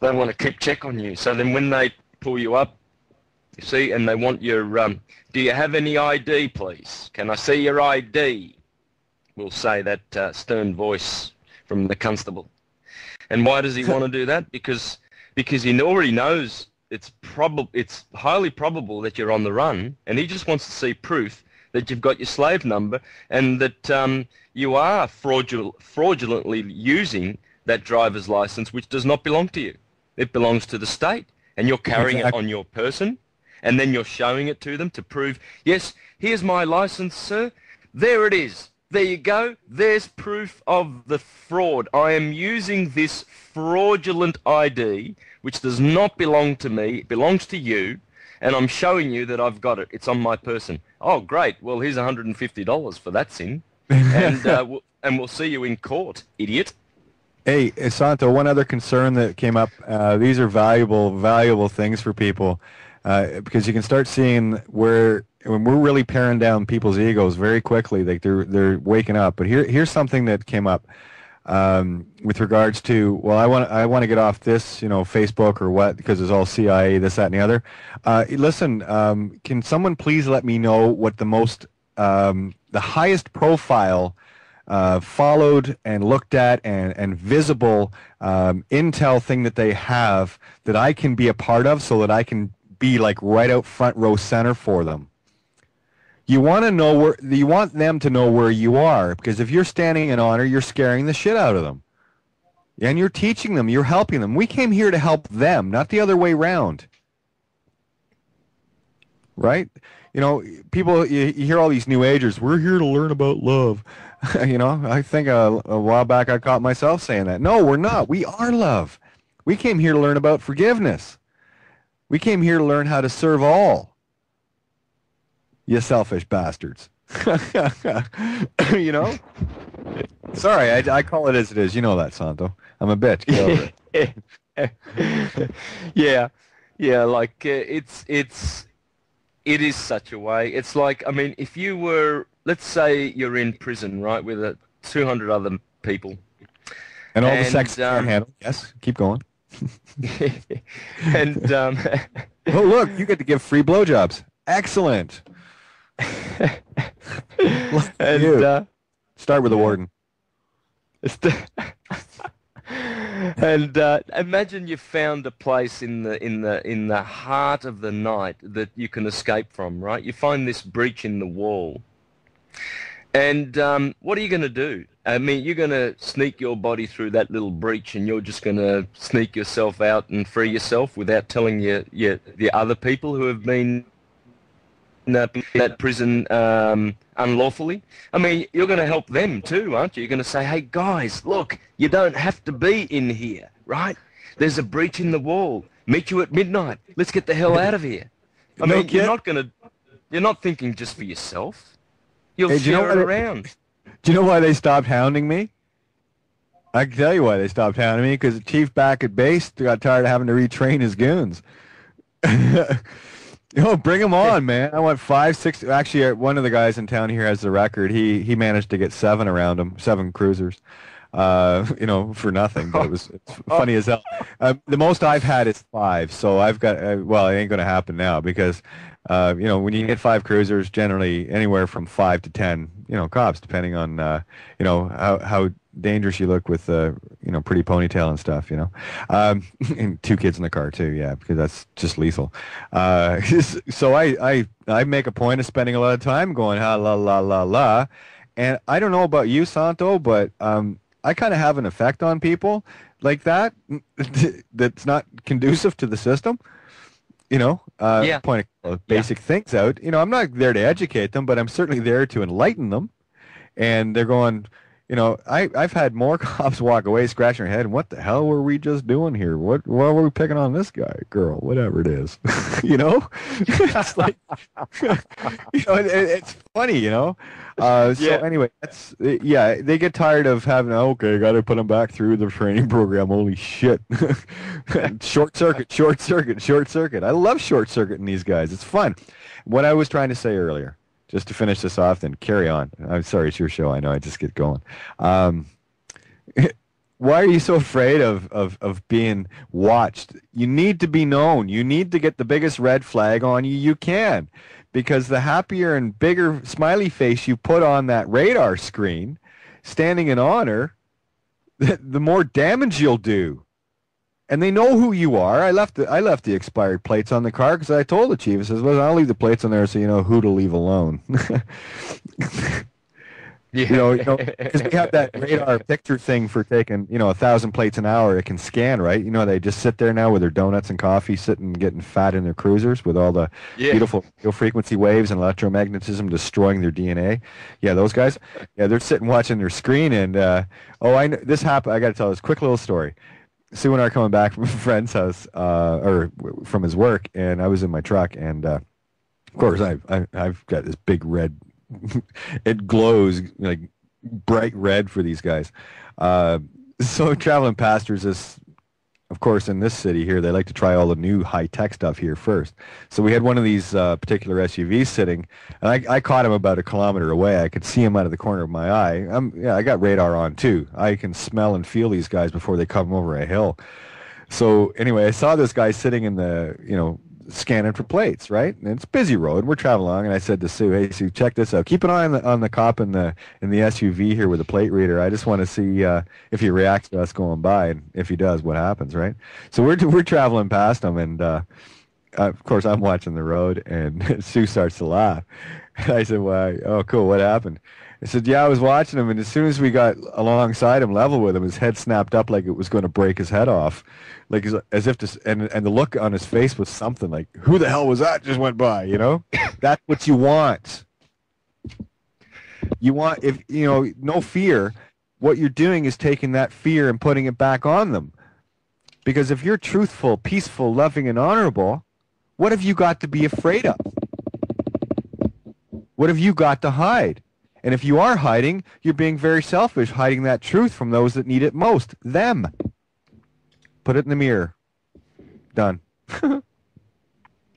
they want to keep check on you. So then when they pull you up, you see, and they want your, do you have any ID, please? Can I see your ID? Will say that stern voice from the constable. And why does he want to do that? Because he already knows it's highly probable that you're on the run, and he just wants to see proof that you've got your slave number and that you are fraudulently using that driver's license, which does not belong to you. It belongs to the state, and you're carrying it on your person, and then you're showing it to them to prove, yes, here's my license, sir. There it is. There you go. There's proof of the fraud. I am using this fraudulent ID, which does not belong to me. It belongs to you, and I'm showing you that I've got it. It's on my person. Oh, great. Well, here's $150 for that sin, and we'll see you in court, idiot. Hey, Santo, one other concern that came up. These are valuable things for people, because you can start seeing when we're really paring down people's egos very quickly, like they're waking up. But here's something that came up with regards to, well, I want to get off this, Facebook or what, because it's all CIA, this, that, and the other. Listen, can someone please let me know what the highest profile followed and looked at and visible intel thing that they have that I can be a part of, so that I can be like right out front row center for them? You want them to know where you are, because if you're standing in honor, you're scaring the shit out of them. And you're teaching them, you're helping them. We came here to help them, not the other way around. Right? People, you hear all these new agers, we're here to learn about love. I think a while back I caught myself saying that. No, we're not. We are love. We came here to learn about forgiveness. We came here to learn how to serve all. You selfish bastards. Sorry, I call it as it is. You know that, Santo. I'm a bitch. Get over it. Yeah. Like it is such a way. It's like, I mean, if you were, let's say you're in prison, right, with 200 other people, and all the sex you can't handle. Yes, keep going. And oh, look, you get to give free blowjobs. Excellent. Look at And you. Start with the yeah. warden. It's the- and imagine you found a place in the heart of the night that you can escape from, right? You find this breach in the wall, and what are you going to do? I mean, you're going to sneak your body through that little breach, and you're just going to sneak yourself out and free yourself without telling the other people who have been in that prison unlawfully. I mean, you're going to help them too, aren't you? You're going to say, hey, guys, look, you don't have to be in here, right? There's a breach in the wall. Meet you at midnight. Let's get the hell out of here. I No mean, kid. you're not thinking just for yourself. You'll Hey, share it around. do you know why they stopped hounding me? I can tell you why they stopped hounding me, because the chief back at base got tired of having to retrain his goons. Bring them on, man. I want 5, 6. Actually, one of the guys in town here has the record. He managed to get 7 around him, 7 cruisers, for nothing. But it's funny as hell. The most I've had is 5. So I've got, well, it ain't going to happen now because, when you get 5 cruisers, generally anywhere from 5 to 10, cops, depending on, how dangerous you look with pretty ponytail and stuff, and 2 kids in the car too, yeah, because that's just lethal. So I make a point of spending a lot of time going ha la la la la, and I don't know about you, Santo, but I kind of have an effect on people like that that's not conducive to the system. Yeah, Point of yeah. basic things out. I'm not there to educate them, but I'm certainly there to enlighten them. And they're going, I've had more cops walk away scratching their head. What the hell were we just doing here? Why were we picking on this guy, girl, whatever it is? It's like, it's funny, So Yeah. anyway, yeah, they get tired of having, okay, got to put them back through the training program. Holy shit. Short circuit, short circuit, short circuit. I love short circuiting these guys. It's fun. What I was trying to say earlier, just to finish this off, then carry on. I'm sorry, it's your show. I know. I just get going. Um, why are you so afraid of being watched? You need to be known. You need to get the biggest red flag on you can, because the happier and bigger smiley face you put on that radar screen, standing in honor, the more damage you'll do. And they know who you are. I left the expired plates on the car because I told the chief. I says, "Well, I'll leave the plates on there so you know who to leave alone." Yeah. Because we have that radar picture thing for taking 1,000 plates an hour. It can scan, right? They just sit there now with their donuts and coffee, sitting getting fat in their cruisers with all the Yeah. beautiful radio frequency waves and electromagnetism destroying their DNA. Yeah, those guys. Yeah, they're sitting watching their screen, and I know this happened. I got to tell this quick little story. Sue and I are coming back from a friend's house, or from his work, and I was in my truck, and of course I've got this big red, it glows like bright red for these guys. So traveling past, there's this, of course, in this city here, they like to try all the new high-tech stuff here first. So we had one of these particular SUVs sitting, and I caught him about a kilometer away. I could see him out of the corner of my eye. I got radar on too. I can smell and feel these guys before they come over a hill. So anyway, I saw this guy sitting in the, scanning for plates, right? And it's a busy road. We're traveling along, and I said to Sue, "Hey, Sue, check this out. Keep an eye on the cop in the SUV here with the plate reader. I just want to see if he reacts to us going by, and if he does, what happens, right?" So we're traveling past him, and of course I'm watching the road, and Sue starts to laugh. And I said, "Why? Oh, cool. What happened?" I said, "Yeah, I was watching him, and as soon as we got alongside him, level with him, his head snapped up like it was going to break his head off, like as if to, and the look on his face was something like, who the hell was that just went by, That's what you want. You want, if, no fear. What you're doing is taking that fear and putting it back on them. Because if you're truthful, peaceful, loving, and honorable, what have you got to be afraid of? What have you got to hide? And if you are hiding, you're being very selfish, hiding that truth from those that need it most, them. Put it in the mirror. Done.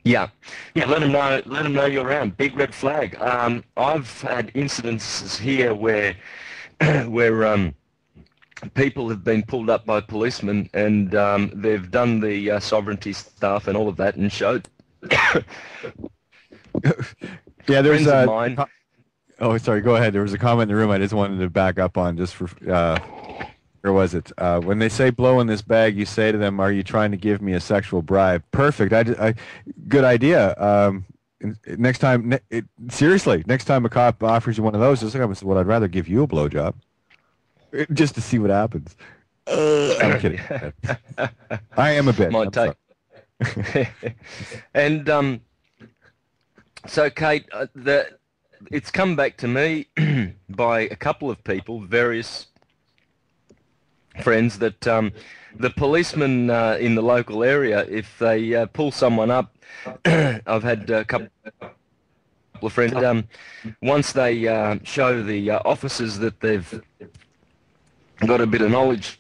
Yeah, yeah. Let them know. Let them know you're around. Big red flag. I've had incidences here where, where people have been pulled up by policemen, and they've done the sovereignty stuff and all of that, and showed Yeah, there's friends of mine. Oh, sorry. Go ahead. There was a comment in the room I just wanted to back up on, just for. Where was it? When they say blow in this bag, you say to them, "Are you trying to give me a sexual bribe?" Perfect. Good idea. Next time, seriously, next time a cop offers you one of those, just like, well, I'd rather give you a blowjob, just to see what happens. I'm kidding. I am a bitch. Might take. And so, Kate, it's come back to me by a couple of people, various friends, that the policemen in the local area, if they pull someone up, I've had a couple of friends, once they show the officers that they've got a bit of knowledge,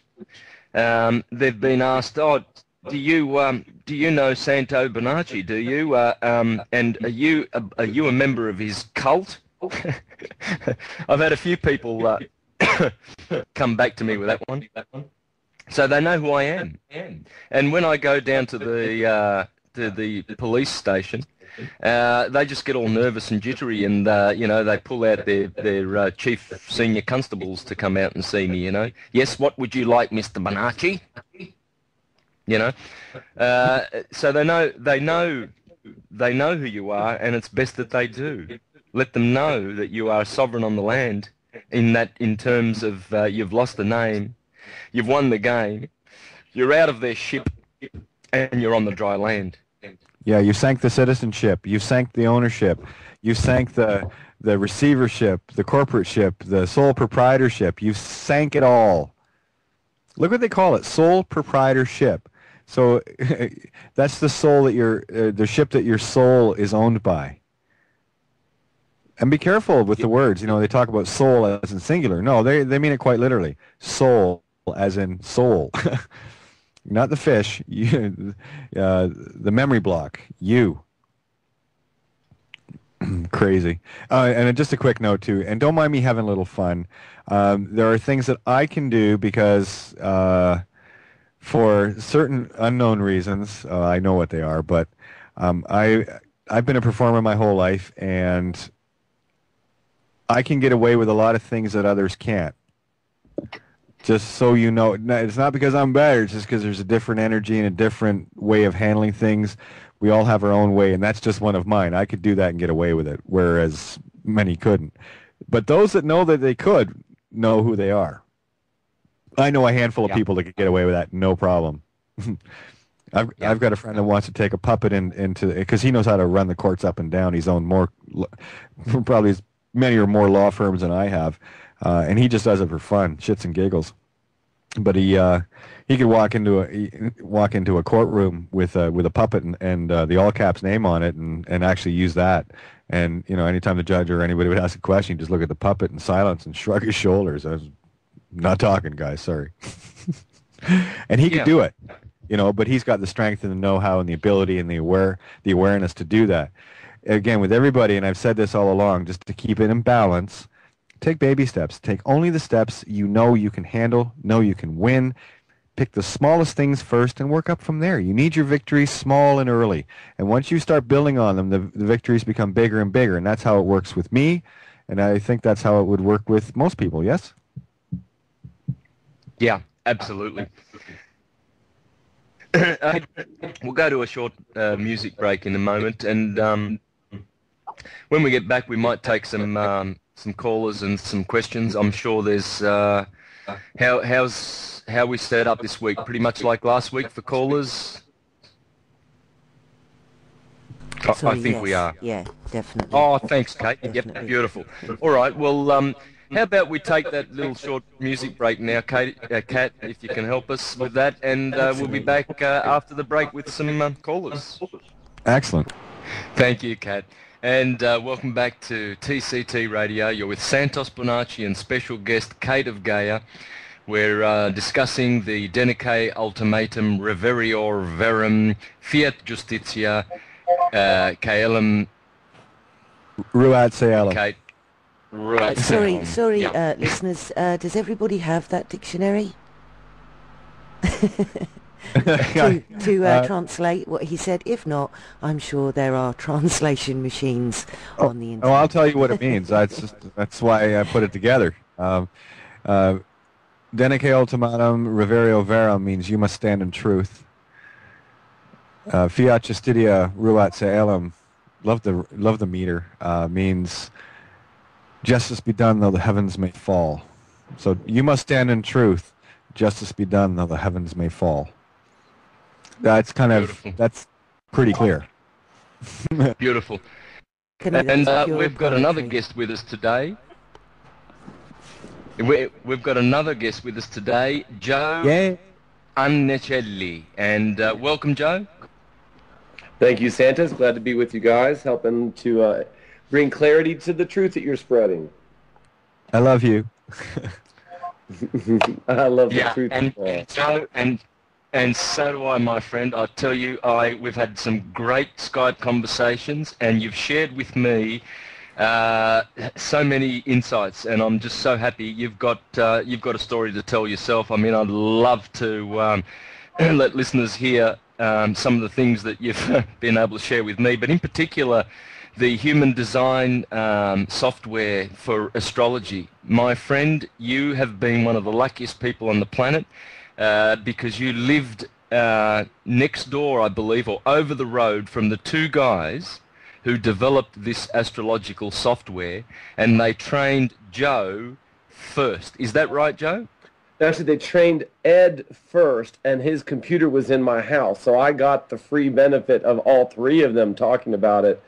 they've been asked, "Oh, do you know Santos Bonacci? Do you? And are you a member of his cult?" I've had a few people come back to me with that one, so they know who I am. And when I go down to the police station, they just get all nervous and jittery, and they pull out their chief senior constables to come out and see me. Yes, what would you like, Mr. Bonacci? So they know who you are, and it's best that they do. Let them know that you are sovereign on the land. In terms of you've lost the name, you've won the game, you're out of their ship, and you're on the dry land. Yeah, you sank the citizenship, you sank the ownership, you sank the receivership, the corporate ship, the sole proprietorship. You sank it all. Look what they call it, sole proprietorship. So that's the soul that the ship that your soul is owned by. And be careful with the words. They talk about soul as in singular. No, they mean it quite literally. Soul as in soul. Not the fish. The memory block. You. Crazy. And just a quick note, too. And don't mind me having a little fun. There are things that I can do because for certain unknown reasons, I know what they are, but I've been a performer my whole life, and I can get away with a lot of things that others can't. Just so you know, it's not because I'm better, it's just because there's a different energy and a different way of handling things. We all have our own way, and that's just one of mine. I could do that and get away with it, whereas many couldn't. But those that know that they could know who they are. I know a handful of people that could get away with that, no problem. I've got a friend that wants to take a puppet into, because he knows how to run the courts up and down. He's owned probably as many or more law firms than I have, and he just does it for fun, shits and giggles. But he could walk into a courtroom with a puppet and the all caps name on it, and actually use that. And anytime the judge or anybody would ask a question, he'd just look at the puppet in silence and shrug his shoulders. I was not talking, guys. Sorry. And he could do it. But he's got the strength and the know-how and the ability and the awareness to do that. Again, with everybody, and I've said this all along, just to keep it in balance, take baby steps. Take only the steps you can handle, know you can win. Pick the smallest things first and work up from there. You need your victories small and early. And once you start building on them, the victories become bigger and bigger. And that's how it works with me. And I think that's how it would work with most people, yes? Yeah, absolutely. We'll go to a short music break in a moment, and when we get back, we might take some callers and some questions. I'm sure there's how we set up this week, pretty much like last week for callers. I think we are. Yeah, definitely. Oh, thanks, Kate. Definitely. Yep, beautiful. All right. Well, how about we take that little short music break now, Kat, if you can help us with that, and we'll be back after the break with some callers. Excellent. Thank you, Kat. And welcome back to TCT Radio. You're with Santos Bonacci and special guest Kate of Gaia. We're discussing the Denique Ultimatum Reverior Verum Fiat Justitia Caelum Ruat Sealum. Kate. Right. Sorry, Yeah. listeners. Does everybody have that dictionary? to translate what he said. If not, I'm sure there are translation machines on the internet. Oh, I'll tell you what it means. That's why I put it together. Denique ultimatum reverio verum means you must stand in truth. Fiat justitia ruat caelum, love the meter, means justice be done though the heavens may fall. So you must stand in truth, justice be done though the heavens may fall. That's that's pretty clear. Beautiful. And we've got another guest with us today. We've got another guest with us today, Joe Annecelli. And welcome, Joe. Thank you, Santos. Glad to be with you guys, helping to bring clarity to the truth that you're spreading. I love you. I love the truth. And Joe, and so do I, my friend. I tell you, we've had some great Skype conversations, and you've shared with me so many insights, and I'm just so happy you've got a story to tell yourself. I mean, I'd love to let listeners hear some of the things that you've been able to share with me, but in particular, the human design software for astrology. My friend, you have been one of the luckiest people on the planet because you lived next door, I believe, or over the road from the two guys who developed this astrological software, and they trained Joe first. Is that right, Joe? Actually, they trained Ed first, and his computer was in my house, so I got the free benefit of all three of them talking about it.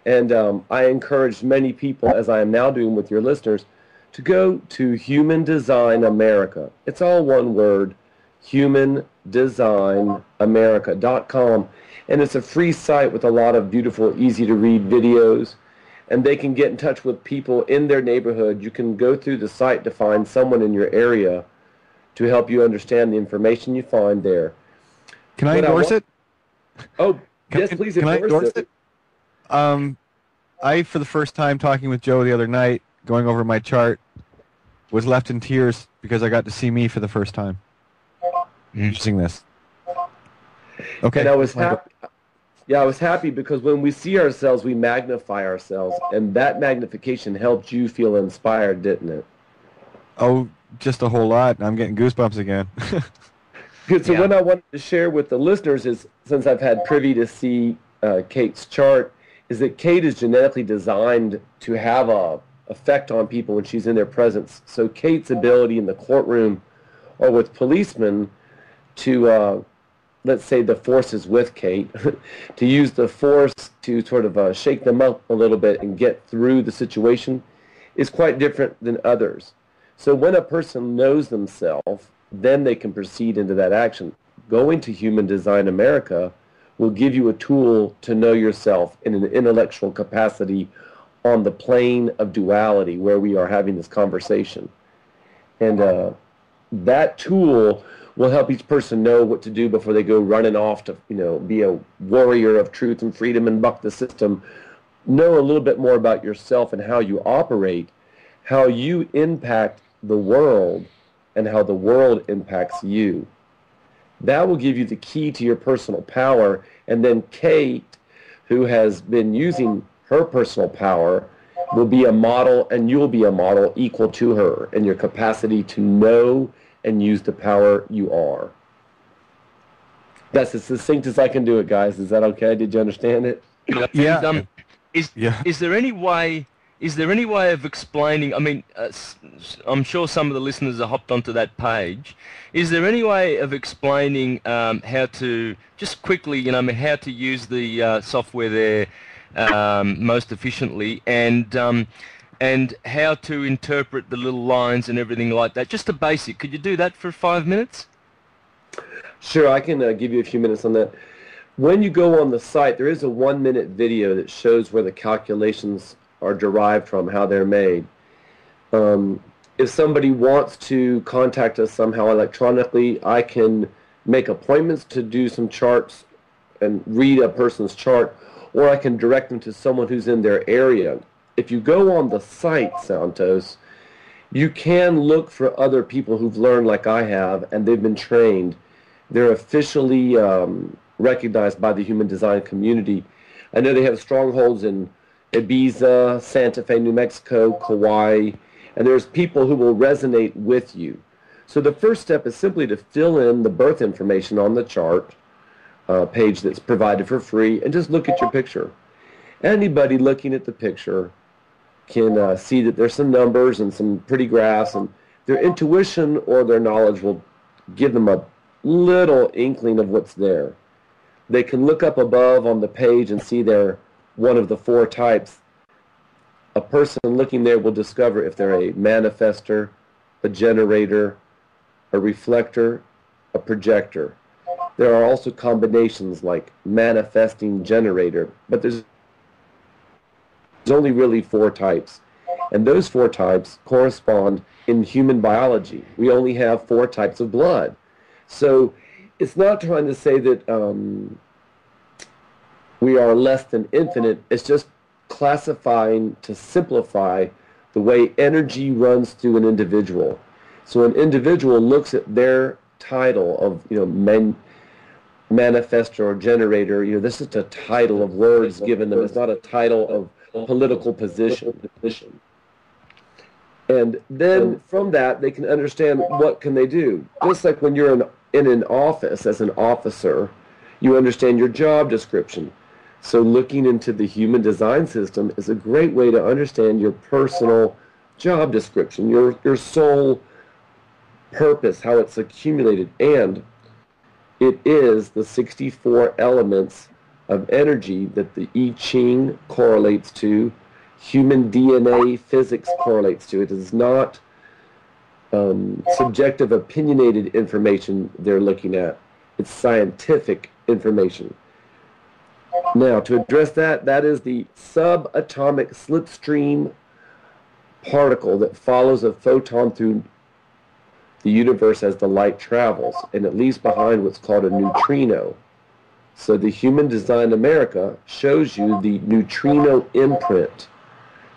And I encouraged many people, as I am now doing with your listeners, to go to Human Design America. It's all one word, humandesignamerica.com. And it's a free site with a lot of beautiful, easy-to-read videos. And they can get in touch with people in their neighborhood. You can go through the site to find someone in your area to help you understand the information you find there. Can I endorse it? Oh, yes, please endorse it. I, for the first time talking with Joe the other night, going over my chart, was left in tears because I got to see me for the first time using this. Okay. And I was happy. Yeah, I was happy because when we see ourselves, we magnify ourselves, and that magnification helped you feel inspired, didn't it? Oh, just a whole lot. I'm getting goosebumps again. Good. So what I wanted to share with the listeners is, since I've had privy to see Kate's chart, is that Kate is genetically designed to have a effect on people when she's in their presence. So Kate's ability in the courtroom or with policemen to let's say the force is with Kate, to use the force to sort of shake them up a little bit and get through the situation is quite different than others. So when a person knows themselves, then they can proceed into that action. Going to Human Design America will give you a tool to know yourself in an intellectual capacity on the plane of duality where we are having this conversation. And that tool will help each person know what to do before they go running off to, be a warrior of truth and freedom and buck the system. Know a little bit more about yourself and how you operate, how you impact the world, and how the world impacts you. That will give you the key to your personal power. And then Kate, who has been using her personal power, will be a model, and you'll be a model equal to her in your capacity to know and use the power you are. That's as succinct as I can do it, guys. Is that okay? Did you understand it? Yeah. Is there any way of explaining? I mean, I'm sure some of the listeners have hopped onto that page. Is there any way of explaining how to just quickly, how to use the software there most efficiently, and how to interpret the little lines and everything like that? Just a basic. Could you do that for 5 minutes? Sure, I can give you a few minutes on that. When you go on the site, there is a 1-minute video that shows where the calculations are derived from, how they're made. If somebody wants to contact us somehow electronically, I can make appointments to do some charts and read a person's chart, or I can direct them to someone who's in their area. If you go on the site, Santos, you can look for other people who've learned like I have, and they've been trained. They're officially recognized by the human design community. I know they have strongholds in Ibiza, Santa Fe, New Mexico, Kauai, and there's people who will resonate with you. So the first step is simply to fill in the birth information on the chart page that's provided for free, and just look at your picture. Anybody looking at the picture can see that there's some numbers and some pretty graphs, and their intuition or their knowledge will give them a little inkling of what's there. They can look up above on the page and see they're one of the 4 types. A person looking there will discover if they're a manifester, a generator, a reflector, a projector. There are also combinations like manifesting generator, but there's only really 4 types. And those 4 types correspond in human biology. We only have 4 types of blood. So it's not trying to say that we are less than infinite. It's just classifying to simplify the way energy runs through an individual. So an individual looks at their title of, manifestor or generator. This is a title of words given them. It's not a title of political position. And then from that, they can understand what can they do. Just like when you're in an office as an officer, you understand your job description. So looking into the human design system is a great way to understand your personal job description, your soul purpose, how it's accumulated. And it is the 64 elements of energy that the I Ching correlates to, human DNA physics correlates to. It is not subjective, opinionated information they're looking at. It's scientific information. Now, to address that, that is the subatomic slipstream particle that follows a photon through the universe as the light travels, and it leaves behind what's called a neutrino. So the Human Design America shows you the neutrino imprint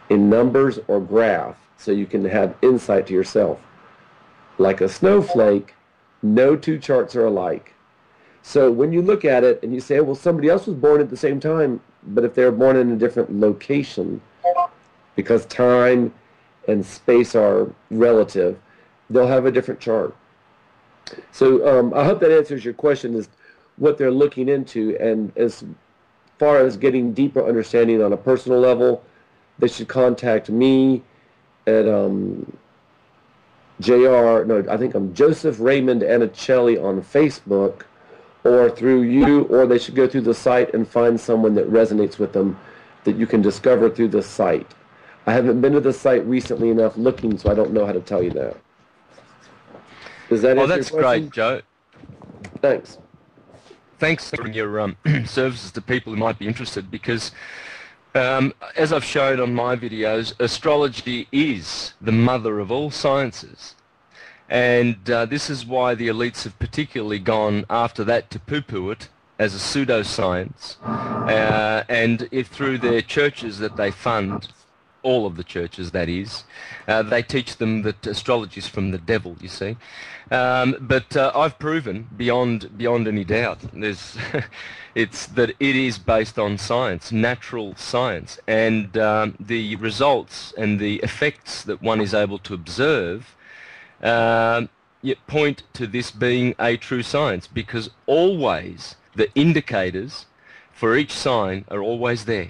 in numbers or graph, so you can have insight to yourself. Like a snowflake, no 2 charts are alike. So when you look at it and you say, well, somebody else was born at the same time, but if they're born in a different location, because time and space are relative, they'll have a different chart. So I hope that answers your question, is what they're looking into. And as far as getting deeper understanding on a personal level, they should contact me at I think I'm Joseph Raymond Anicelli on Facebook, or through you, or they should go through the site and find someone that resonates with them that you can discover through the site. I haven't been to the site recently enough looking, so I don't know how to tell you that. Does that answer that's your question? great, Joe. Thanks. Thanks for your services to people who might be interested, because as I've showed on my videos, astrology is the mother of all sciences. And this is why the elites have particularly gone after that to poo-poo it as a pseudoscience. And if through their churches that they fund, all of the churches that is, they teach them that astrology is from the devil, you see. But I've proven beyond any doubt it's that it is based on science, natural science, and the results and the effects that one is able to observe yet point to this being a true science, because always the indicators for each sign are always there.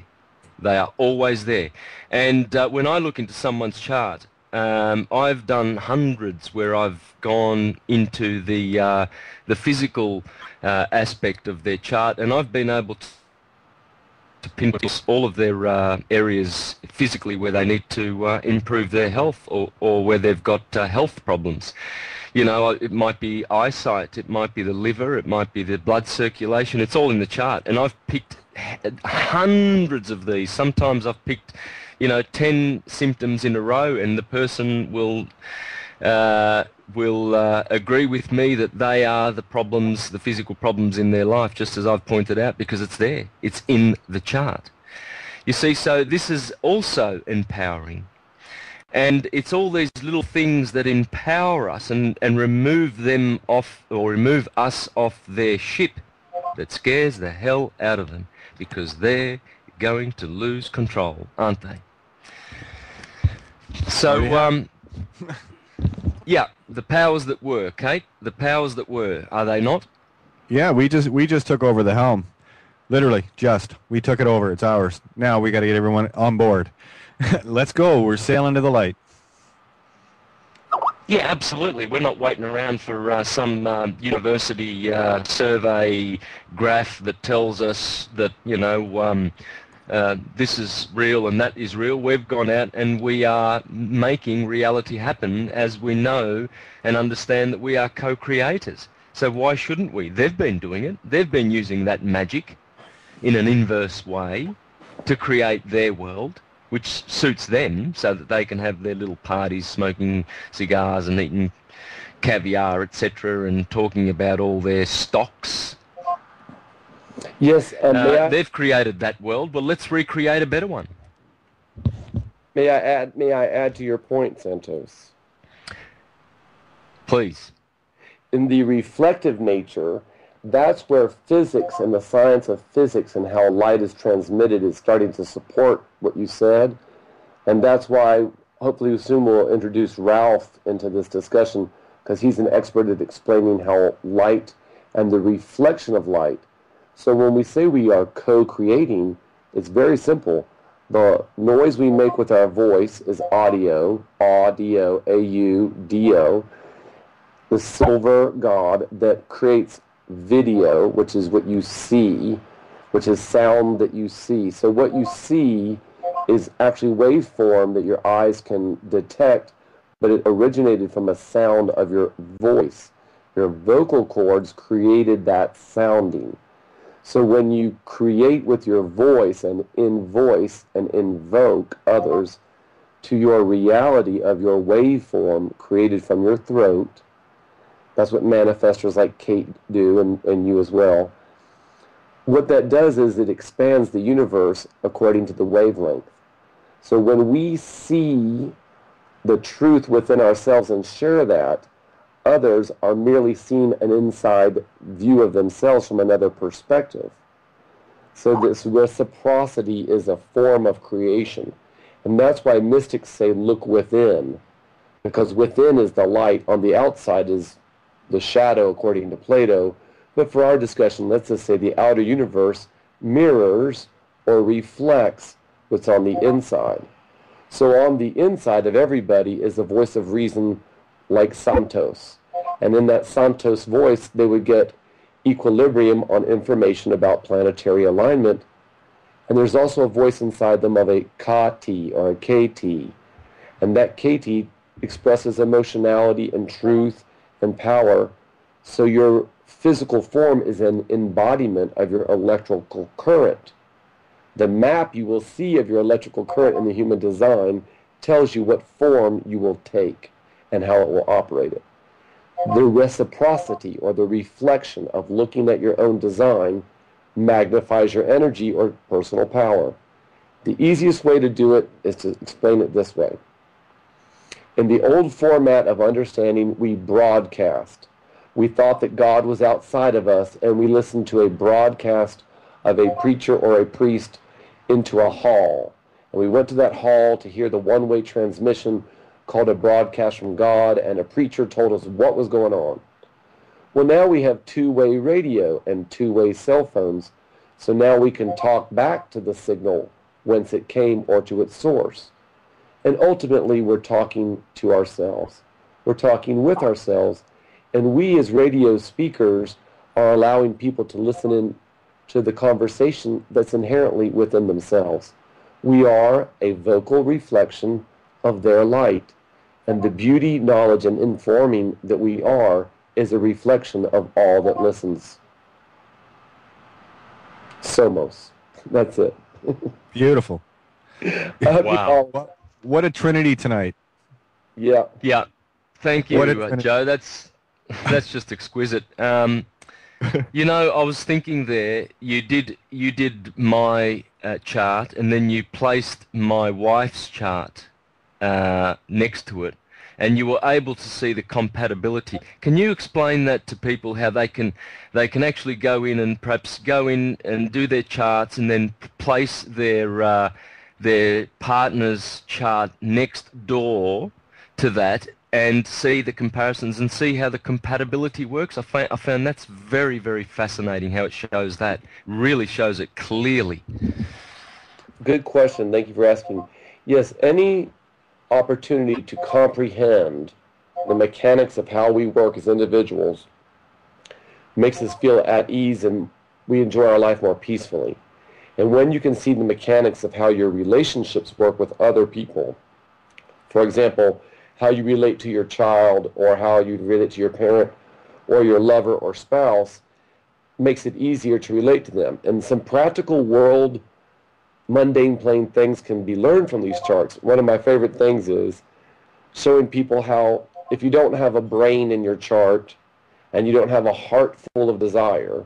They are always there. And when I look into someone's chart, I've done hundreds where I've gone into the physical aspect of their chart, and I've been able to pinpoint all of their areas physically where they need to improve their health, or where they've got health problems. You know, it might be eyesight, it might be the liver, it might be the blood circulation. It's all in the chart, and I've picked hundreds of these. Sometimes I've picked, 10 symptoms in a row, and the person will agree with me that they are the problems, the physical problems in their life, just as I've pointed out, because it's there. It's in the chart. You see, so this is also empowering. And it's all these little things that empower us and remove them off, or remove us off their ship, that scares the hell out of them, because they're going to lose control, aren't they? So, yeah, the powers that were, Kate, the powers that were, are they not? Yeah, we just took over the helm. Literally, we took it over. It's ours. Now we got to get everyone on board. Let's go. We're sailing to the light. Yeah, absolutely. We're not waiting around for some university survey graph that tells us that, this is real and that is real. We've gone out and we are making reality happen, as we know and understand that we are co-creators. So why shouldn't we? They've been doing it. They've been using that magic in an inverse way to create their world, which suits them, so that they can have their little parties, smoking cigars and eating caviar, etc., and talking about all their stocks. Yes, they've created that world. Well, let's recreate a better one. May I add to your point, Santos? Please. In the reflective nature, that's where physics and the science of physics and how light is transmitted is starting to support what you said. And that's why hopefully soon we'll introduce Ralph into this discussion, because he's an expert at explaining how light and the reflection of light. So when we say we are co-creating, it's very simple. The noise we make with our voice is audio, A-U-D-O, the silver god that creates video, which is what you see, which is sound that you see. So what you see is actually waveform that your eyes can detect, but it originated from a sound of your voice. Your vocal cords created that sounding. So when you create with your voice and invoke others to your reality of your waveform created from your throat, that's what manifestors like Kate do, and you as well. What that does is it expands the universe according to the wavelength. So when we see the truth within ourselves and share that, others are merely seeing an inside view of themselves from another perspective. So this reciprocity is a form of creation. And that's why mystics say, look within. Because within is the light, on the outside is the shadow, according to Plato. But for our discussion, let's just say the outer universe mirrors or reflects what's on the inside. So on the inside of everybody is a voice of reason like Santos. And in that Santos voice, they would get equilibrium on information about planetary alignment. And there's also a voice inside them of a KT or a KT. And that KT expresses emotionality and truth and power. So your physical form is an embodiment of your electrical current. The map you will see of your electrical current in the human design tells you what form you will take and how it will operate it. The reciprocity or the reflection of looking at your own design magnifies your energy or personal power. The easiest way to do it is to explain it this way. In the old format of understanding, we broadcast. We thought that God was outside of us, and we listened to a broadcast of a preacher or a priest into a hall. And we went to that hall to hear the one-way transmission called a broadcast from God, and a preacher told us what was going on. Well, now we have two-way radio and two-way cell phones, so now we can talk back to the signal whence it came or to its source. And ultimately, we're talking to ourselves. We're talking with ourselves, and we as radio speakers are allowing people to listen in to the conversation that's inherently within themselves. We are a vocal reflection of their light, and the beauty, knowledge, and informing that we are is a reflection of all that listens. Somos. That's it. Beautiful. Wow. What a trinity tonight. Yeah. Yeah. Thank you, Joe. That's just exquisite. You know, I was thinking there, you did my chart, and then you placed my wife's chart next to it, and you were able to see the compatibility. Can you explain that to people, how they can actually go in and perhaps go in and do their charts and then place their partner's chart next door to that and see the comparisons and see how the compatibility works? I found that's very, very fascinating how it shows that. Really shows it clearly. Good question. Thank you for asking. Yes, any opportunity to comprehend the mechanics of how we work as individuals makes us feel at ease, and we enjoy our life more peacefully. And when you can see the mechanics of how your relationships work with other people, for example, how you relate to your child or how you relate to your parent or your lover or spouse, makes it easier to relate to them. And some practical world, mundane, plain things can be learned from these charts. One of my favorite things is showing people how if you don't have a brain in your chart and you don't have a heart full of desire,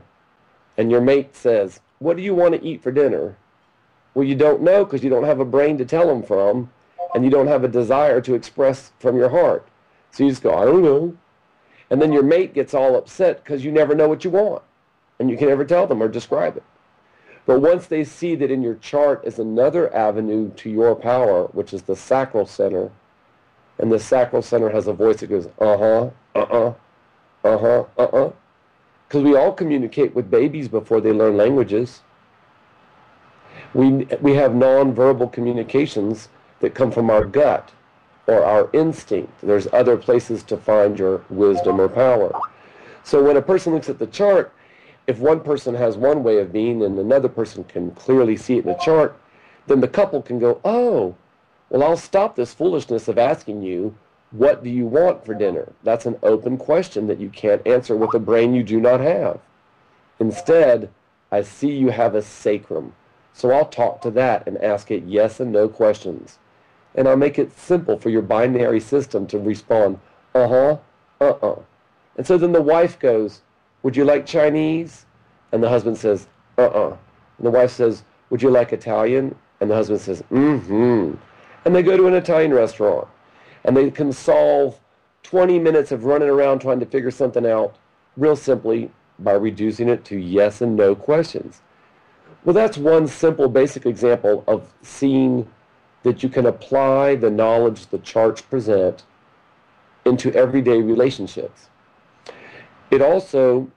and your mate says, "What do you want to eat for dinner?" Well, you don't know because you don't have a brain to tell them from, and you don't have a desire to express from your heart. So you just go, "I don't know." And then your mate gets all upset because you never know what you want, and you can never tell them or describe it. But once they see that in your chart is another avenue to your power, which is the sacral center, and the sacral center has a voice that goes, uh-huh, uh-uh, uh-huh, uh-uh. Because we all communicate with babies before they learn languages. We have non-verbal communications that come from our gut or our instinct. There's other places to find your wisdom or power. So when a person looks at the chart, if one person has one way of being and another person can clearly see it in the chart, then the couple can go, "Oh, well, I'll stop this foolishness of asking you, what do you want for dinner?" That's an open question that you can't answer with a brain you do not have. Instead, I see you have a sacrum. So I'll talk to that and ask it yes and no questions. And I'll make it simple for your binary system to respond, uh-huh, uh-uh. And so then the wife goes, "Would you like Chinese?" And the husband says, uh-uh. And the wife says, "Would you like Italian?" And the husband says, mm-hmm. And they go to an Italian restaurant. And they can solve 20 minutes of running around trying to figure something out real simply by reducing it to yes and no questions. Well, that's one simple basic example of seeing that you can apply the knowledge the charts present into everyday relationships. It also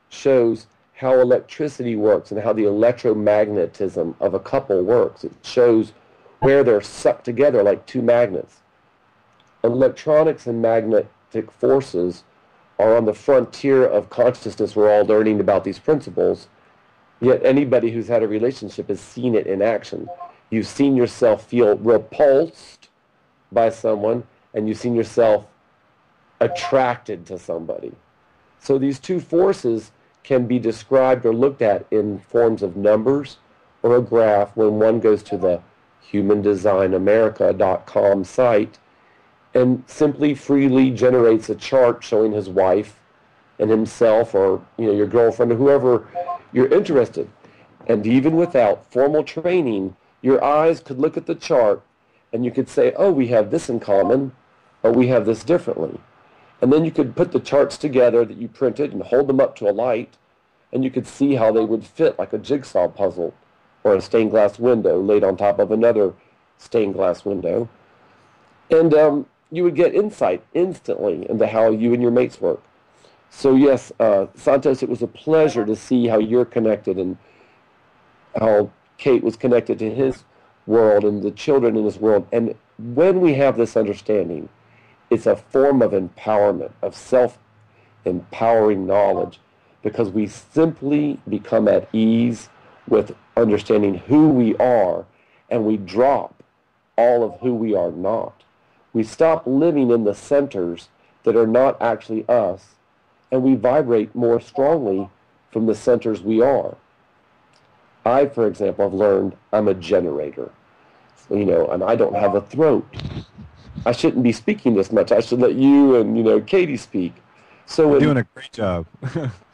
shows how electricity works and how the electromagnetism of a couple works. It shows where they're sucked together like two magnets. Electronics and magnetic forces are on the frontier of consciousness. We're all learning about these principles. Yet anybody who's had a relationship has seen it in action. You've seen yourself feel repulsed by someone, and you've seen yourself attracted to somebody. So these two forces can be described or looked at in forms of numbers or a graph when one goes to the humandesignamerica.com site and simply freely generates a chart showing his wife and himself, or your girlfriend or whoever you're interested. And even without formal training, your eyes could look at the chart and you could say, "Oh, we have this in common," or "We have this differently." And then you could put the charts together that you printed and hold them up to a light, and you could see how they would fit like a jigsaw puzzle or a stained glass window laid on top of another stained glass window. And you would get insight instantly into how you and your mates work. So yes, Santos, it was a pleasure to see how you're connected and how Kate was connected to his world and the children in his world. And when we have this understanding, it's a form of empowerment, of self-empowering knowledge, because we simply become at ease with understanding who we are, and we drop all of who we are not. We stop living in the centers that are not actually us, and we vibrate more strongly from the centers we are. I, for example, have learned I'm a generator, and I don't have a throat. I shouldn't be speaking this much. I should let you and, Katie speak. So you're doing a great job.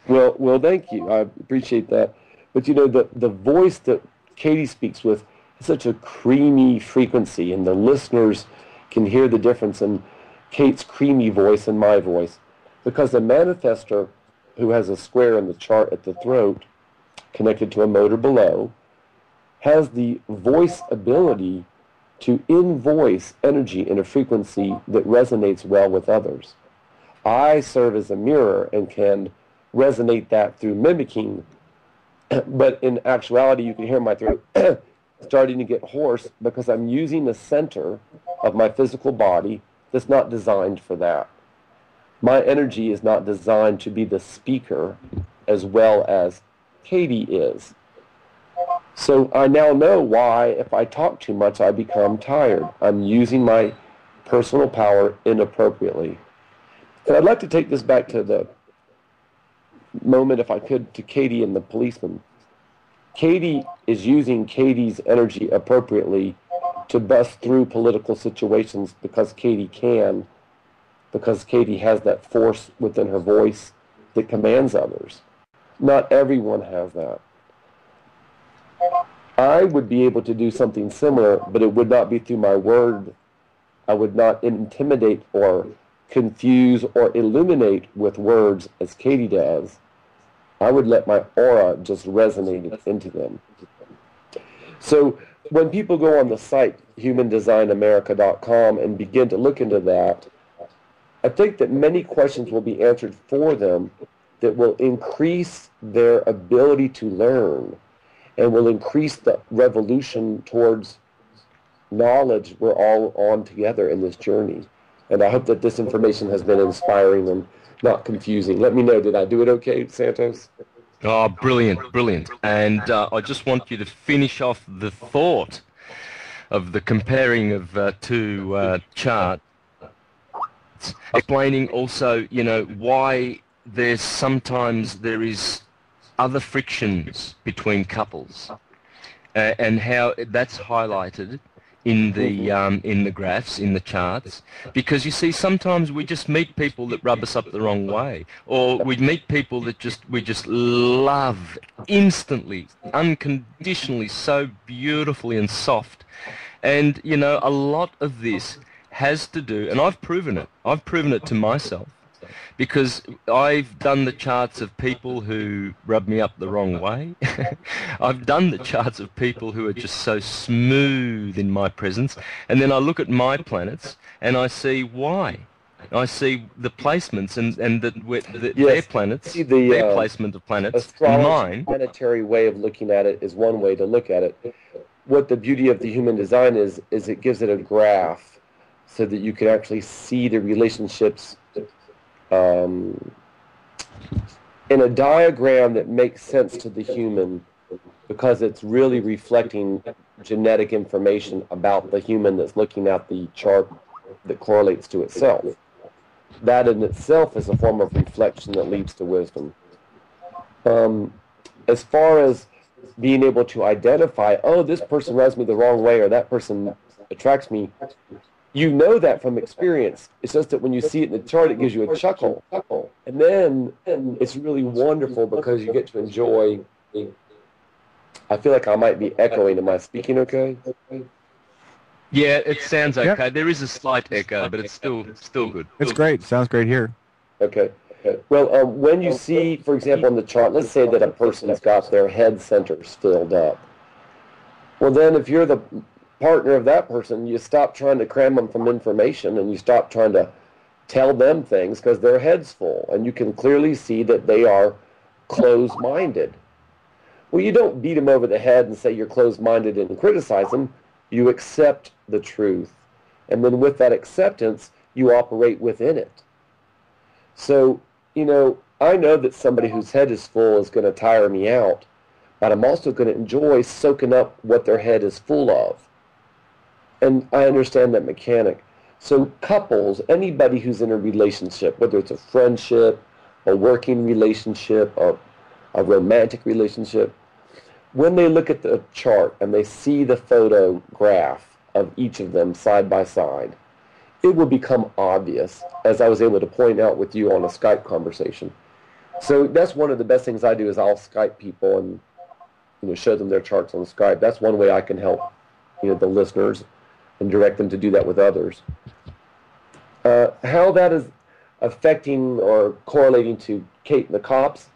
Well, thank you. I appreciate that. But, the voice that Katie speaks with is such a creamy frequency, and the listeners can hear the difference in Kate's creamy voice and my voice. Because the manifester, who has a square in the chart at the throat, connected to a motor below, has the voice ability to invoice energy in a frequency that resonates well with others. I serve as a mirror and can resonate that through mimicking, but in actuality you can hear my throat starting to get hoarse because I'm using a center of my physical body that's not designed for that. My energy is not designed to be the speaker as well as Katie is. So I now know why, if I talk too much, I become tired. I'm using my personal power inappropriately. And I'd like to take this back to the moment, if I could, to Katie and the policeman. Katie is using Katie's energy appropriately to bust through political situations because Katie can, because Katie has that force within her voice that commands others. Not everyone has that. I would be able to do something similar, but it would not be through my word. I would not intimidate or confuse or illuminate with words as Katie does. I would let my aura just resonate into them. So when people go on the site, humandesignamerica.com, and begin to look into that, I think that many questions will be answered for them that will increase their ability to learn and will increase the revolution towards knowledge we're all on together in this journey. And I hope that this information has been inspiring and not confusing. Let me know, did I do it okay, Santos? Oh, brilliant, brilliant. And I just want you to finish off the thought of the comparing of two charts, explaining also, you know, why there is other frictions between couples, and how that's highlighted in the graphs, in the charts, because you see sometimes we just meet people that rub us up the wrong way, or we meet people that we just love instantly, unconditionally, so beautifully and soft. And you know, a lot of this has to do, and I've proven it to myself, because I've done the charts of people who rub me up the wrong way. I've done the charts of people who are just so smooth in my presence, and then I look at my planets and I see why. I see the placements and their planets, their placement of planets, mine. Planetary way of looking at it is one way to look at it. What the beauty of the human design is it gives it a graph so that you can actually see the relationships in a diagram that makes sense to the human, because it's really reflecting genetic information about the human that's looking at the chart that correlates to itself. That in itself is a form of reflection that leads to wisdom. As far as being able to identify, oh, this person rubs me the wrong way, or that person attracts me, you know that from experience. It's just that when you see it in the chart, it gives you a chuckle. And then it's really wonderful because you get to enjoy. I feel like I might be echoing. Am I speaking okay? Yeah, it sounds okay. Yep. There is a slight echo, but it's still good. It's great. Sounds great here. Okay. Well, when you see, for example, on the chart, let's say that a person's got their head centers filled up. Well, then if you're the partner of that person, you stop trying to cram them from information, and you stop trying to tell them things because their head's full, and you can clearly see that they are closed-minded. Well, you don't beat them over the head and say you're closed-minded and criticize them. You accept the truth, and then with that acceptance, you operate within it. So, you know, I know that somebody whose head is full is going to tire me out, but I'm also going to enjoy soaking up what their head is full of. And I understand that mechanic. So couples, anybody who's in a relationship, whether it's a friendship, a working relationship, or a romantic relationship, when they look at the chart and they see the photograph of each of them side by side, it will become obvious, as I was able to point out with you on a Skype conversation. So that's one of the best things I do is I'll Skype people and show them their charts on Skype. That's one way I can help the listeners. and direct them to do that with others. How that is affecting or correlating to Kate and the cops.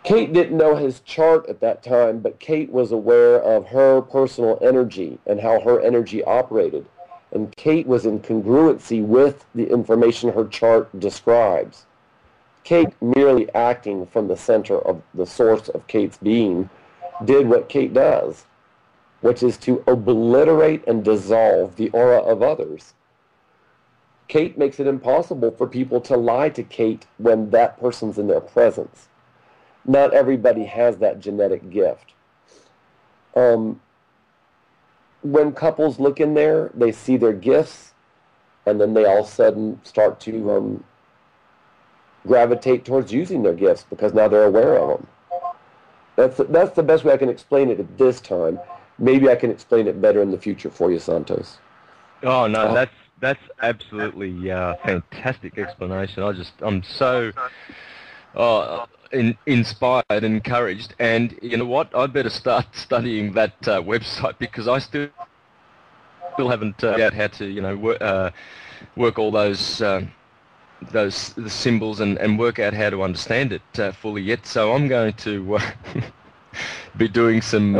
Kate didn't know his chart at that time, but Kate was aware of her personal energy and how her energy operated. And Kate was in congruency with the information her chart describes. Kate, merely acting from the center of the source of Kate's being, did what Kate does, which is to obliterate and dissolve the aura of others. Kate makes it impossible for people to lie to Kate when that person's in their presence. Not everybody has that genetic gift. When couples look in there, they see their gifts, and then they all of a sudden start to gravitate towards using their gifts because now they're aware of them. That's the best way I can explain it at this time. Maybe I can explain it better in the future for you, Santos. Oh no, that's absolutely fantastic explanation. I'm so inspired and encouraged, and you know what? I'd better start studying that website because I still haven't figured out how to work all those the symbols and work out how to understand it fully yet. So I'm going to be doing some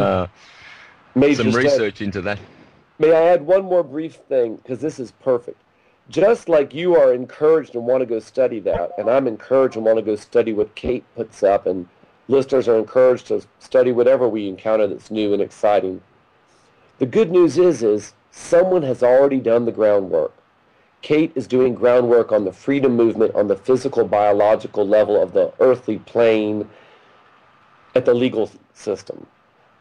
research into that. May I add one more brief thing, because this is perfect. Just like you are encouraged and want to go study that, and I'm encouraged and want to go study what Kate puts up, and listeners are encouraged to study whatever we encounter that's new and exciting. The good news is someone has already done the groundwork. Kate is doing groundwork on the freedom movement on the physical, biological level of the earthly plane at the legal system.